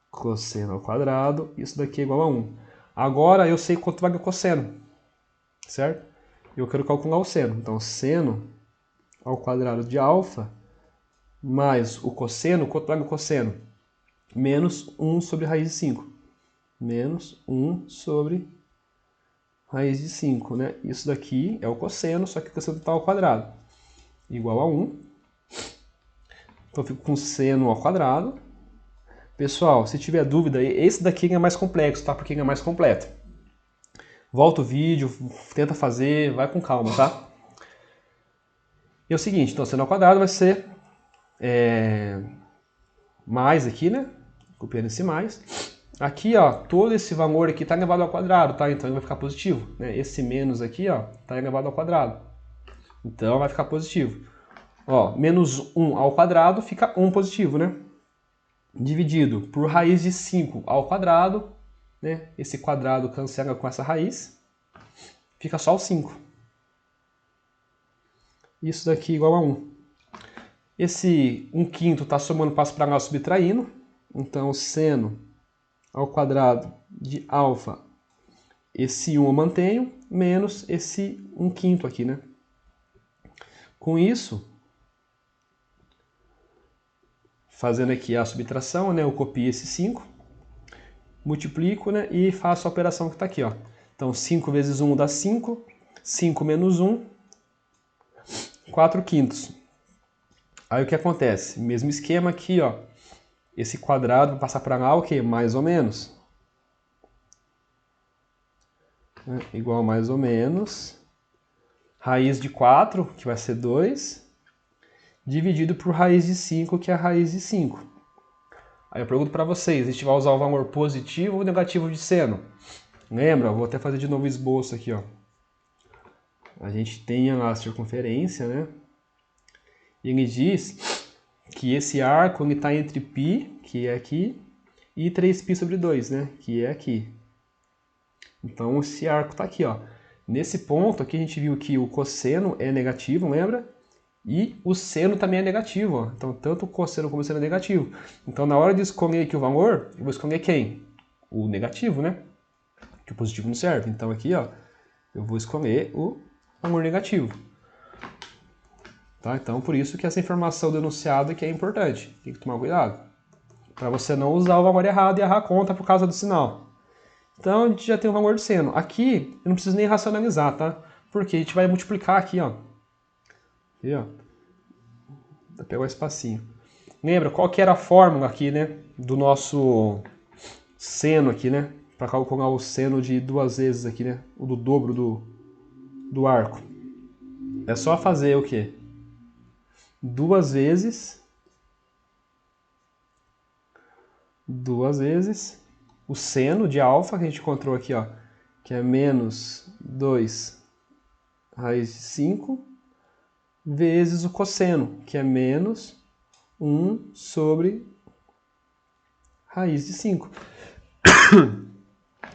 cosseno ao quadrado, isso daqui é igual a 1. Agora eu sei quanto vale o cosseno, certo? Eu quero calcular o seno, então seno ao quadrado de alfa mais o cosseno, quanto vale o cosseno? Menos 1 sobre raiz de 5. Menos 1 sobre raiz de 5, né? Isso daqui é o cosseno, só que o cosseno está ao quadrado. Igual a 1. Então eu fico com seno ao quadrado. Pessoal, se tiver dúvida, esse daqui é mais complexo, tá? Porque ele é mais completo. Volta o vídeo, tenta fazer, vai com calma, tá? E é o seguinte, então seno ao quadrado vai ser mais aqui, né? Copiando esse mais. Aqui, ó, todo esse valor aqui está elevado ao quadrado, tá? Então ele vai ficar positivo, né? Esse menos aqui, ó, está elevado ao quadrado. Então vai ficar positivo. Ó, menos 1 ao quadrado fica 1 positivo, né? Dividido por raiz de 5 ao quadrado, né? Esse quadrado cancela com essa raiz, fica só o 5. Isso daqui igual a 1. Esse 1/5 está somando passo para lá, subtraindo. Então, seno ao quadrado de alfa, esse 1 eu mantenho, menos esse 1/5 aqui, né? Com isso, fazendo aqui a subtração, né? Eu copio esse 5, multiplico, né? E faço a operação que está aqui, ó. Então, 5 vezes 1 dá 5, 5 menos 1, 4/5. Aí o que acontece? Mesmo esquema aqui, ó. Esse quadrado vai passar para lá, o quê? Mais ou menos. Igual a mais ou menos. Raiz de 4, que vai ser 2, dividido por raiz de 5, que é a raiz de 5. Aí eu pergunto para vocês, a gente vai usar o valor positivo ou negativo de seno? Lembra? Eu vou até fazer de novo o esboço aqui, ó. A gente tem a circunferência, né? E ele diz que esse arco está entre π, que é aqui, e 3π sobre 2, né? Que é aqui. Então esse arco está aqui, ó. Nesse ponto aqui a gente viu que o cosseno é negativo, lembra? E o seno também é negativo, ó. Então tanto o cosseno como o seno é negativo. Então na hora de escolher aqui o valor, eu vou escolher quem? O negativo, né? Que o positivo não serve. Então aqui, ó, eu vou escolher o valor negativo. Tá? Então por isso que essa informação do enunciado aqui é importante. Tem que tomar cuidado. Para você não usar o valor errado e errar a conta por causa do sinal. Então a gente já tem o valor do seno. Aqui eu não preciso nem racionalizar, tá? Porque a gente vai multiplicar aqui, ó. Aqui, ó. Vou pegar o espacinho. Lembra qual que era a fórmula aqui, né? Do nosso seno aqui, né? para calcular o seno de 2 vezes aqui, né? O do dobro do arco. É só fazer o quê? 2 vezes o seno de alfa, que a gente encontrou aqui, ó, que é menos 2 raiz de 5, vezes o cosseno, que é menos 1 sobre raiz de 5.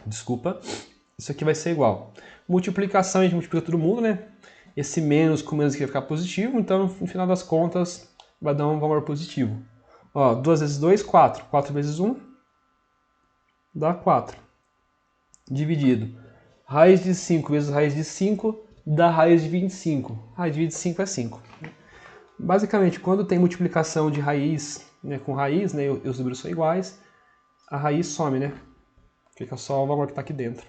Desculpa. Isso aqui vai ser igual. Multiplicação, a gente multiplica todo mundo, né? Esse menos com menos aqui vai ficar positivo, então no final das contas vai dar um valor positivo. Ó, 2 vezes 2, 4. 4 vezes 1 dá 4. Dividido. Raiz de 5 vezes raiz de 5 dá raiz de 25. Raiz de 25 é 5. Basicamente, quando tem multiplicação de raiz, né, com raiz, né, e os números são iguais, a raiz some, né? Fica só o valor que está aqui dentro.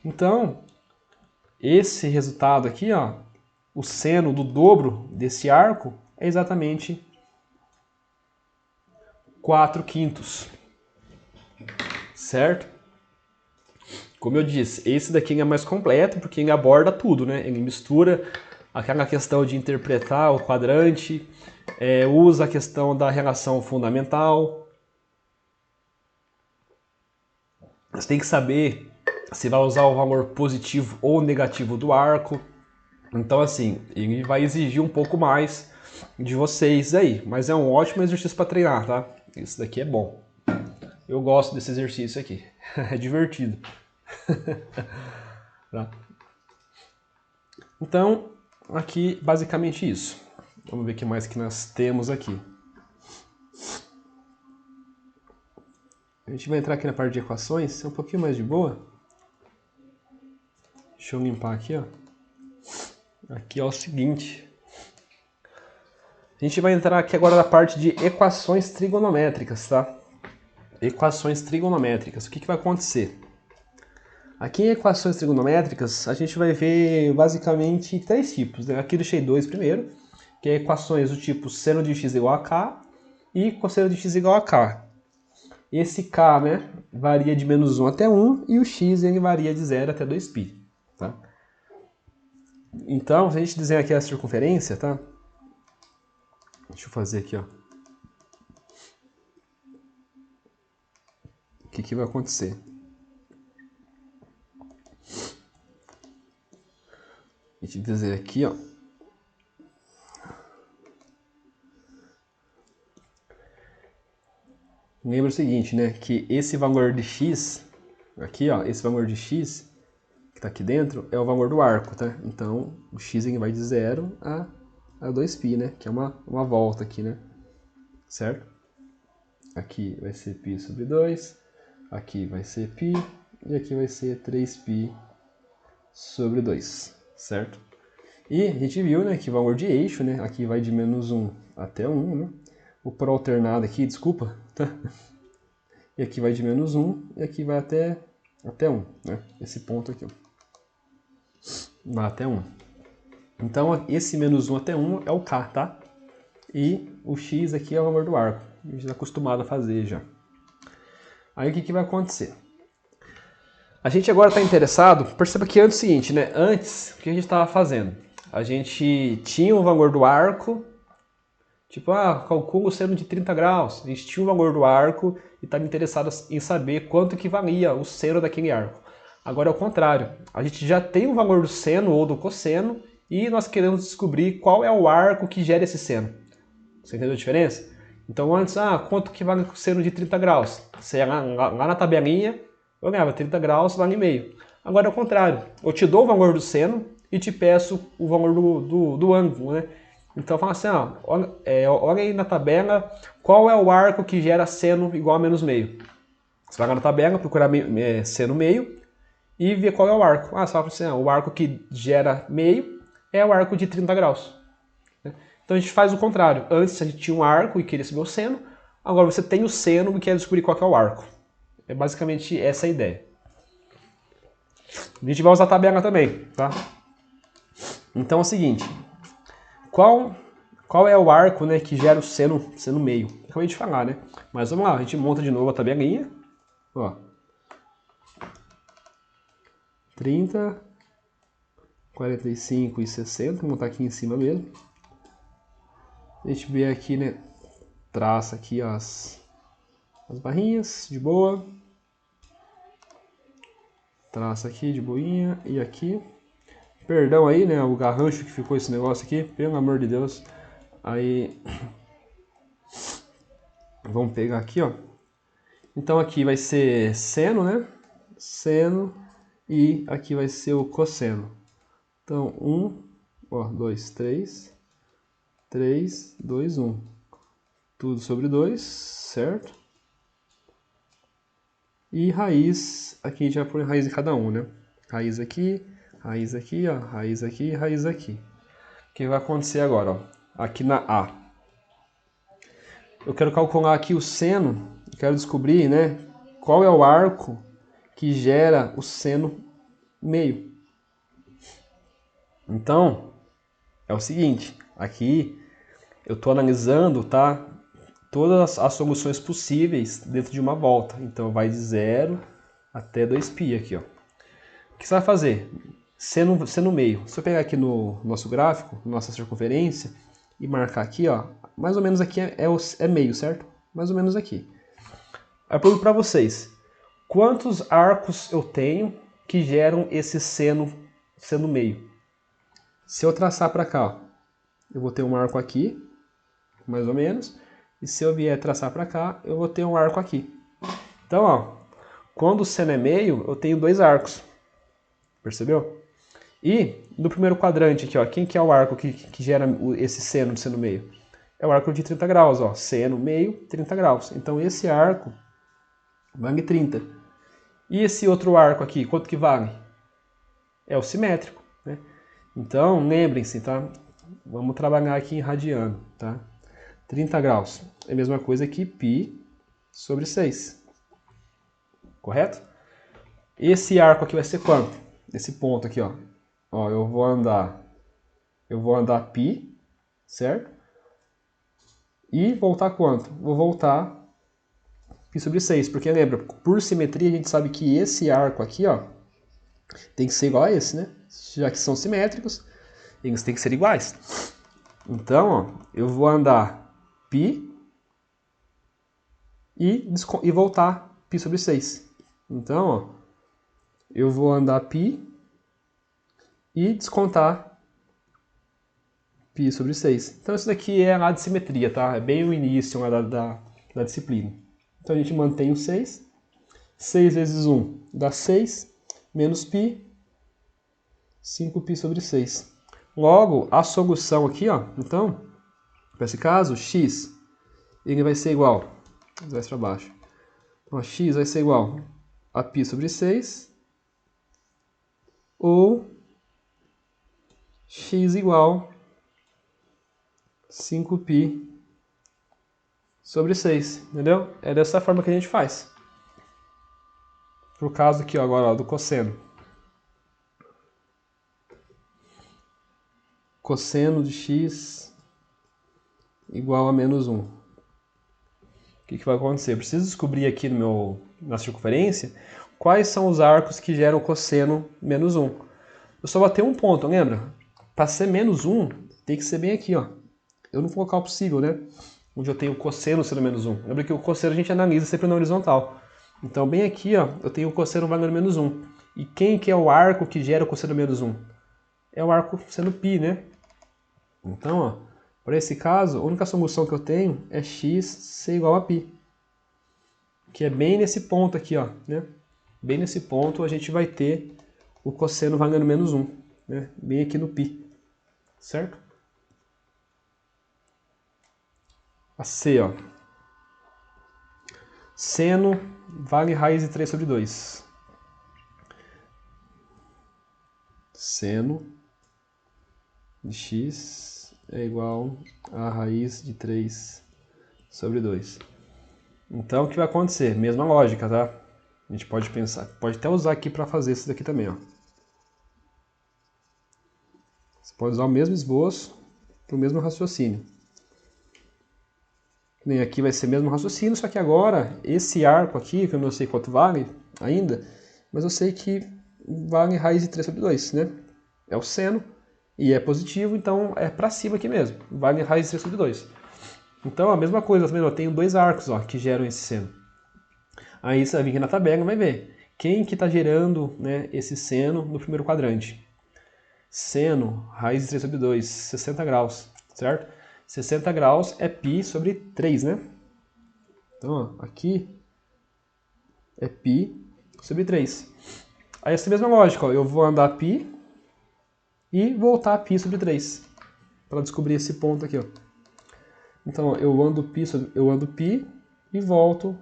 Então, esse resultado aqui, ó, o seno do dobro desse arco é exatamente 4/5. Certo? Como eu disse, esse daqui é mais completo porque ele aborda tudo, né? Ele mistura aquela questão de interpretar o quadrante, usa a questão da relação fundamental. Você tem que saber se vai usar o valor positivo ou negativo do arco. Então, assim, ele vai exigir um pouco mais de vocês aí. Mas é um ótimo exercício para treinar, tá? Isso daqui é bom. Eu gosto desse exercício aqui. É divertido. Tá? Então, aqui basicamente isso. Vamos ver o que mais que nós temos aqui. A gente vai entrar aqui na parte de equações, é um pouquinho mais de boa. Deixa eu limpar aqui, ó. Aqui é o seguinte. A gente vai entrar aqui agora na parte de equações trigonométricas, tá? Equações trigonométricas. O que vai acontecer? Aqui em equações trigonométricas, a gente vai ver basicamente 3 tipos, né? Aqui eu deixei 2 primeiro, que é equações do tipo seno de x igual a k e cosseno de x igual a k. Esse k, né, varia de menos 1 até 1 e o x ele varia de 0 até 2π, tá? Então, se a gente desenhar aqui a circunferência, tá? Deixa eu fazer aqui, ó. O que vai acontecer? A gente desenha aqui, ó. Lembra o seguinte, né? Que esse valor de x, aqui, ó, esse valor de x que tá aqui dentro é o valor do arco, tá? Então, o x vai de 0 a 2π, né? Que é uma volta aqui, né? Certo? Aqui vai ser π sobre 2, aqui vai ser π e aqui vai ser 3π sobre 2, certo? E a gente viu, né, que o valor de eixo, né, aqui vai de menos 1 até 1, né? O pró-alternado aqui, desculpa, tá? E aqui vai de menos 1 e aqui vai até 1, né? Esse ponto aqui, ó. Vai até 1. Então, esse menos 1 até 1 é o k, tá? E o x aqui é o valor do arco. A gente está acostumado a fazer já. Aí o que vai acontecer? A gente agora está interessado, perceba que antes é o seguinte, né? Antes, o que a gente estava fazendo? A gente tinha o valor do arco, tipo, calcula o seno de 30 graus. A gente tinha o valor do arco e estava interessado em saber quanto que valia o seno daquele arco. Agora é o contrário. A gente já tem o valor do seno ou do cosseno e nós queremos descobrir qual é o arco que gera esse seno. Você entendeu a diferença? Então antes, quanto que vale o seno de 30 graus? Você ia lá na tabelinha, eu ganhava 30 graus, vale meio. Agora é o contrário. Eu te dou o valor do seno e te peço o valor do ângulo, né? Então fala assim, olha aí na tabela qual é o arco que gera seno igual a menos meio. Você vai lá na tabela, procurar seno meio e ver qual é o arco. Você fala assim, o arco que gera meio é o arco de 30 graus. Então a gente faz o contrário. Antes a gente tinha um arco e queria saber o seno, agora você tem o seno e quer descobrir qual que é o arco. É basicamente essa a ideia. A gente vai usar a tabela também, tá? Então é o seguinte, qual é o arco, né, que gera o seno meio? Acabei de falar, né? Mas vamos lá, a gente monta de novo a tabelinha. Ó. 30, 45 e 60, vou montar aqui em cima mesmo. A gente vê aqui, né, traça aqui as barrinhas, de boa. Traça aqui, de boinha, e aqui. Perdão aí, né, o garrancho que ficou esse negócio aqui, pelo amor de Deus. Aí, vamos pegar aqui, ó. Então aqui vai ser seno, né? Seno, e aqui vai ser o cosseno. Então, 2, 3, 3, 2, 1. Tudo sobre 2, certo? E raiz, aqui a gente vai pôr raiz em cada um, né? Raiz aqui, ó, raiz aqui e raiz aqui. O que vai acontecer agora, ó? Aqui na A. Eu quero calcular aqui o seno, eu quero descobrir, né, qual é o arco que gera o seno meio. Então, é o seguinte, aqui eu estou analisando, tá, todas as soluções possíveis dentro de uma volta. Então vai de 0 até 2π aqui, ó. O que você vai fazer? Seno meio. Se eu pegar aqui no nosso gráfico, nossa circunferência, e marcar aqui, ó, mais ou menos aqui é meio, certo? Mais ou menos aqui. Aí eu pergunto para vocês, quantos arcos eu tenho que geram esse seno meio? Se eu traçar para cá, ó, eu vou ter um arco aqui, mais ou menos, e se eu vier traçar para cá, eu vou ter um arco aqui. Então, ó, quando o seno é meio, eu tenho 2 arcos. Percebeu? E no primeiro quadrante aqui, ó, quem que é o arco que gera esse seno de seno meio? É o arco de 30 graus, ó, seno meio, 30 graus. Então esse arco vale 30. E esse outro arco aqui, quanto que vale? É o simétrico, né? Então, lembrem-se, tá? Vamos trabalhar aqui em radiano, tá? 30 graus é a mesma coisa que π sobre 6. Correto? Esse arco aqui vai ser quanto? Esse ponto aqui, ó. Ó, eu vou andar π, certo? E voltar quanto? Vou voltar π sobre 6, porque lembra, por simetria a gente sabe que esse arco aqui, ó, tem que ser igual a esse, né? Já que são simétricos, eles têm que ser iguais. Então, ó, eu vou andar π e voltar π sobre 6. Então, ó, eu vou andar π e descontar π sobre 6. Então isso daqui é a de simetria, tá? É bem o início da disciplina. Então a gente mantém o 6. 6 vezes 1 dá 6, menos π, 5π sobre 6. Logo, a solução aqui, ó, então, para esse caso, x, ele vai ser igual, mais para baixo. Então, x vai ser igual a π sobre 6, ou x igual 5π sobre 6, entendeu? É dessa forma que a gente faz. Por caso aqui, ó, agora, ó, do cosseno. Cosseno de x igual a menos 1. O que vai acontecer? Eu preciso descobrir aqui na circunferência quais são os arcos que geram cosseno menos 1. Eu só vou ter um ponto, lembra? Para ser menos 1, tem que ser bem aqui, ó. Eu não vou colocar o possível, né? Onde eu tenho o cosseno sendo menos 1. Lembra que o cosseno a gente analisa sempre na horizontal. Então, bem aqui, ó, eu tenho o cosseno valendo menos 1. E quem que é o arco que gera o cosseno menos 1? É o arco sendo π, né? Então, ó, para esse caso, a única solução que eu tenho é x ser igual a π. Que é bem nesse ponto aqui, ó, né? Bem nesse ponto a gente vai ter o cosseno valendo menos 1, né? Bem aqui no π, certo? A C, ó. Seno vale raiz de 3 sobre 2. Seno de x é igual a raiz de 3 sobre 2. Então, o que vai acontecer? Mesma lógica, tá? A gente pode pensar, pode até usar aqui para fazer isso daqui também, ó. Você pode usar o mesmo esboço para o mesmo raciocínio. Nem aqui vai ser o mesmo raciocínio, só que agora esse arco aqui, que eu não sei quanto vale ainda, mas eu sei que vale raiz de 3 sobre 2, né? É o seno e é positivo, então é para cima aqui mesmo. Vale raiz de 3 sobre 2. Então a mesma coisa, também, eu tenho dois arcos ó, que geram esse seno. Aí você vai vir aqui na tabela e vai ver quem que está gerando, né, esse seno no primeiro quadrante. Seno, raiz de 3 sobre 2, 60 graus, certo? 60 graus é π sobre 3, né? Então, ó, aqui é π sobre 3. Aí essa mesma lógica, ó, eu vou andar π e voltar π sobre 3, para descobrir esse ponto aqui, ó. Então, eu ando π e volto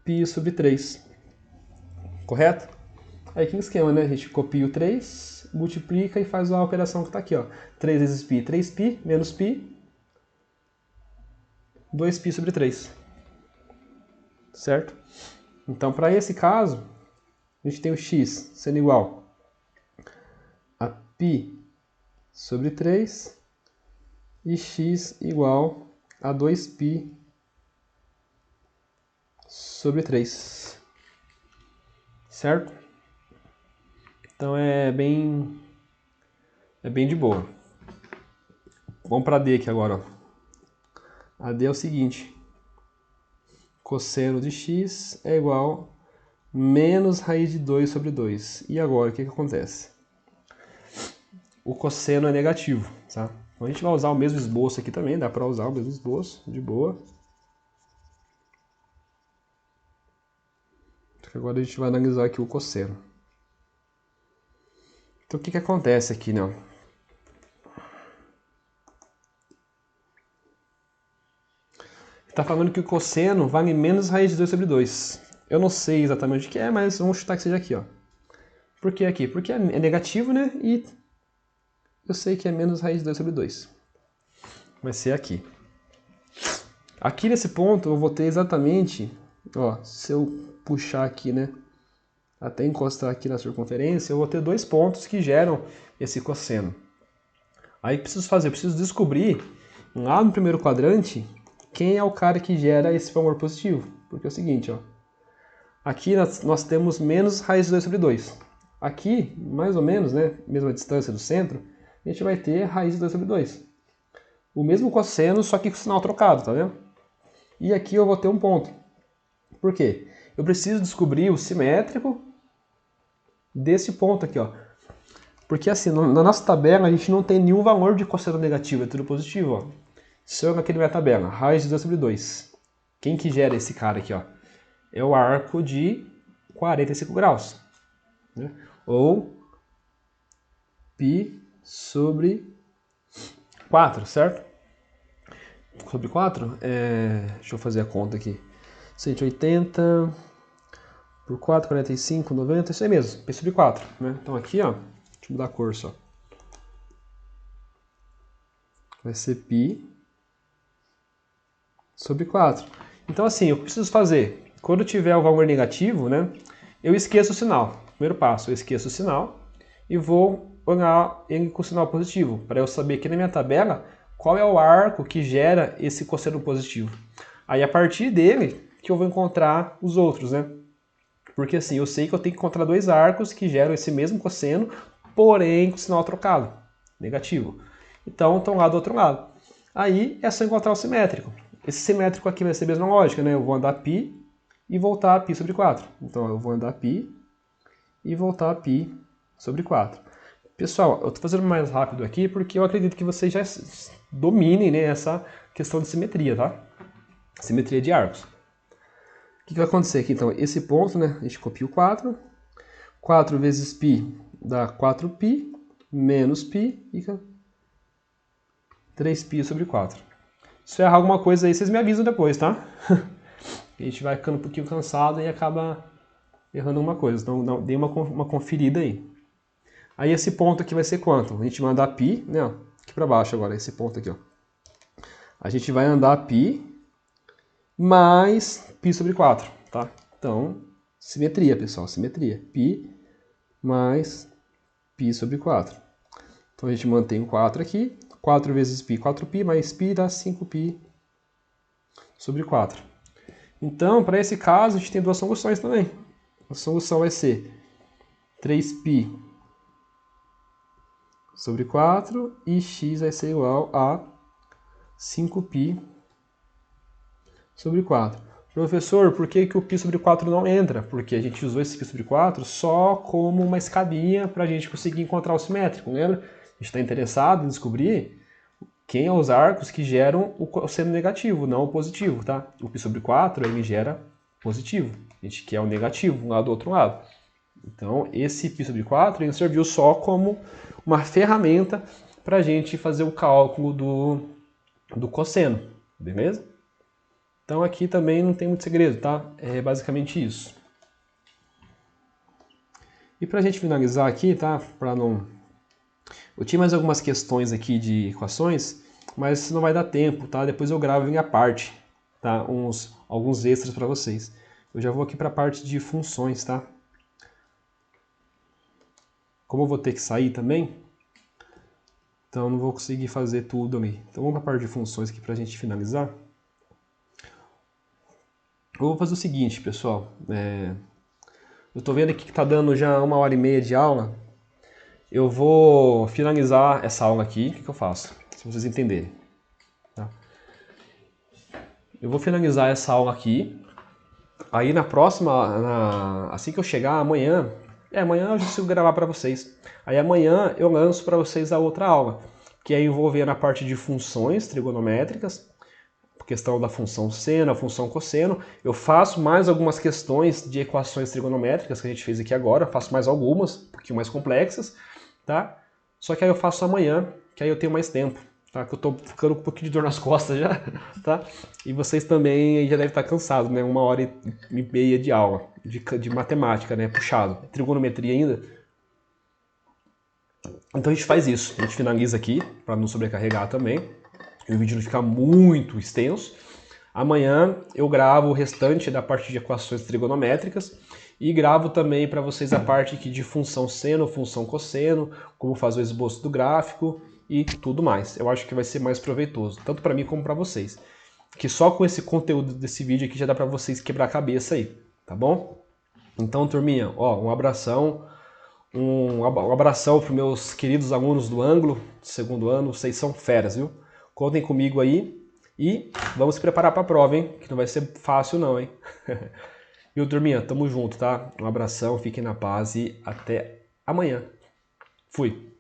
π sobre 3, correto? Aí que esquema, né? A gente copia o 3, multiplica e faz a operação que está aqui, ó. 3 vezes π, 3π, menos π, 2π sobre 3. Certo? Então, para esse caso, a gente tem o x sendo igual a π sobre 3 e x igual a 2π sobre 3. Certo? Então é bem de boa. Vamos para D aqui agora. Ó. A D é o seguinte. Cosseno de x é igual a menos raiz de 2 sobre 2. E agora, o que acontece? O cosseno é negativo, tá? Então a gente vai usar o mesmo esboço aqui também, dá para usar o mesmo esboço, de boa. Agora a gente vai analisar aqui o cosseno. Então o que acontece aqui, né? Está falando que o cosseno vale menos raiz de 2 sobre 2. Eu não sei exatamente o que é, mas vamos chutar que seja aqui, ó. Por que aqui? Porque é negativo, né? E eu sei que é menos raiz de 2 sobre 2. Vai ser aqui. Aqui nesse ponto eu vou ter exatamente, ó, se eu puxar aqui, né, até encostar aqui na circunferência, eu vou ter dois pontos que geram esse cosseno. Aí o que preciso fazer? Eu preciso descobrir lá no primeiro quadrante quem é o cara que gera esse valor positivo. Porque é o seguinte, ó, aqui nós temos menos raiz de 2 sobre 2. Aqui, mais ou menos, né, mesma distância do centro, a gente vai ter raiz de 2 sobre 2. O mesmo cosseno, só que com o sinal trocado, tá vendo? E aqui eu vou ter um ponto. Por quê? Eu preciso descobrir o simétrico desse ponto aqui, ó. Porque assim, na nossa tabela a gente não tem nenhum valor de cosseno negativo, é tudo positivo, ó. Se eu aqui na minha tabela, raiz de 2 sobre 2. Quem que gera esse cara aqui, ó? É o arco de 45 graus. Né? Ou π sobre 4, certo? Sobre 4, deixa eu fazer a conta aqui. 180 por 4, 45, 90, isso aí mesmo, π sobre 4. Né? Então aqui, ó, deixa eu mudar a cor só. Vai ser π sobre 4. Então assim, o que eu preciso fazer? Quando tiver o valor negativo, né, eu esqueço o sinal. Primeiro passo, eu esqueço o sinal e vou olhar ele com o sinal positivo, para eu saber aqui na minha tabela qual é o arco que gera esse cosseno positivo. Aí a partir dele que eu vou encontrar os outros, né? Porque assim, eu sei que eu tenho que encontrar dois arcos que geram esse mesmo cosseno, porém com sinal trocado, negativo. Então, estão lá do outro lado. Aí é só encontrar o simétrico. Esse simétrico aqui vai ser a mesma lógica, né? Eu vou andar π e voltar a π sobre 4. Então, eu vou andar π e voltar a π sobre 4. Pessoal, eu estou fazendo mais rápido aqui porque eu acredito que vocês já dominem, né, essa questão de simetria, tá? Simetria de arcos. O que vai acontecer aqui, então? Esse ponto, né, a gente copia o 4. 4 vezes π dá 4π, menos π, fica 3π sobre 4. Se eu errar alguma coisa aí, vocês me avisam depois, tá? A gente vai ficando um pouquinho cansado e acaba errando alguma coisa. Então, dê uma conferida aí. Aí esse ponto aqui vai ser quanto? A gente vai andar π, né? Aqui para baixo agora, esse ponto aqui, ó. A gente vai andar π mais π sobre 4, tá? Então, simetria, pessoal, simetria. π mais π sobre 4. Então a gente mantém o 4 aqui. 4 vezes π, 4π, mais π dá 5π sobre 4. Então, para esse caso, a gente tem duas soluções também. A solução vai ser 3π sobre 4 e x vai ser igual a 5π sobre 4. Professor, por que o π sobre 4 não entra? Porque a gente usou esse π sobre 4 só como uma escadinha para a gente conseguir encontrar o simétrico, lembra? A gente está interessado em descobrir quem é os arcos que geram o cosseno negativo, não o positivo, tá? O π sobre 4 ele gera positivo. A gente quer o negativo, um lado do outro lado. Então, esse π sobre 4 ele serviu só como uma ferramenta para a gente fazer o cálculo do cosseno, beleza? Então aqui também não tem muito segredo, tá? É basicamente isso. E para a gente finalizar aqui, tá? Para não... Eu tinha mais algumas questões aqui de equações, mas não vai dar tempo, tá? Depois eu gravo em a parte, tá? Alguns extras para vocês. Eu já vou aqui para a parte de funções, tá? Como eu vou ter que sair também, então não vou conseguir fazer tudo ali. Então vamos para a parte de funções aqui para a gente finalizar. Eu vou fazer o seguinte, pessoal. Eu estou vendo aqui que está dando já 1h30 de aula. Eu vou finalizar essa aula aqui. O que eu faço? Se vocês entenderem. Tá? Eu vou finalizar essa aula aqui. Aí na próxima, assim que eu chegar amanhã, amanhã eu já consigo gravar para vocês. Aí amanhã eu lanço para vocês a outra aula, que é envolvendo a parte de funções trigonométricas, questão da função seno, a função cosseno. Eu faço mais algumas questões de equações trigonométricas que a gente fez aqui agora, faço mais algumas, um pouquinho mais complexas, tá? Só que aí eu faço amanhã, que aí eu tenho mais tempo, tá? Que eu tô ficando com um pouquinho de dor nas costas já, tá? E vocês também já devem estar cansados, né? 1h30 de aula, de matemática, né? Puxado. Trigonometria ainda. Então a gente faz isso, a gente finaliza aqui, para não sobrecarregar também. E o vídeo não ficar muito extenso. Amanhã eu gravo o restante da parte de equações trigonométricas e gravo também para vocês a parte aqui de função seno, função cosseno, como fazer o esboço do gráfico e tudo mais. Eu acho que vai ser mais proveitoso, tanto para mim como para vocês. Que só com esse conteúdo desse vídeo aqui já dá para vocês quebrar a cabeça aí, tá bom? Então, turminha, ó, um abração. Um abração para os meus queridos alunos do ângulo, segundo ano, vocês são feras, viu? Contem comigo aí e vamos se preparar para a prova, hein? Que não vai ser fácil não, hein? E turminha, tamo junto, tá? Um abração, fiquem na paz e até amanhã. Fui!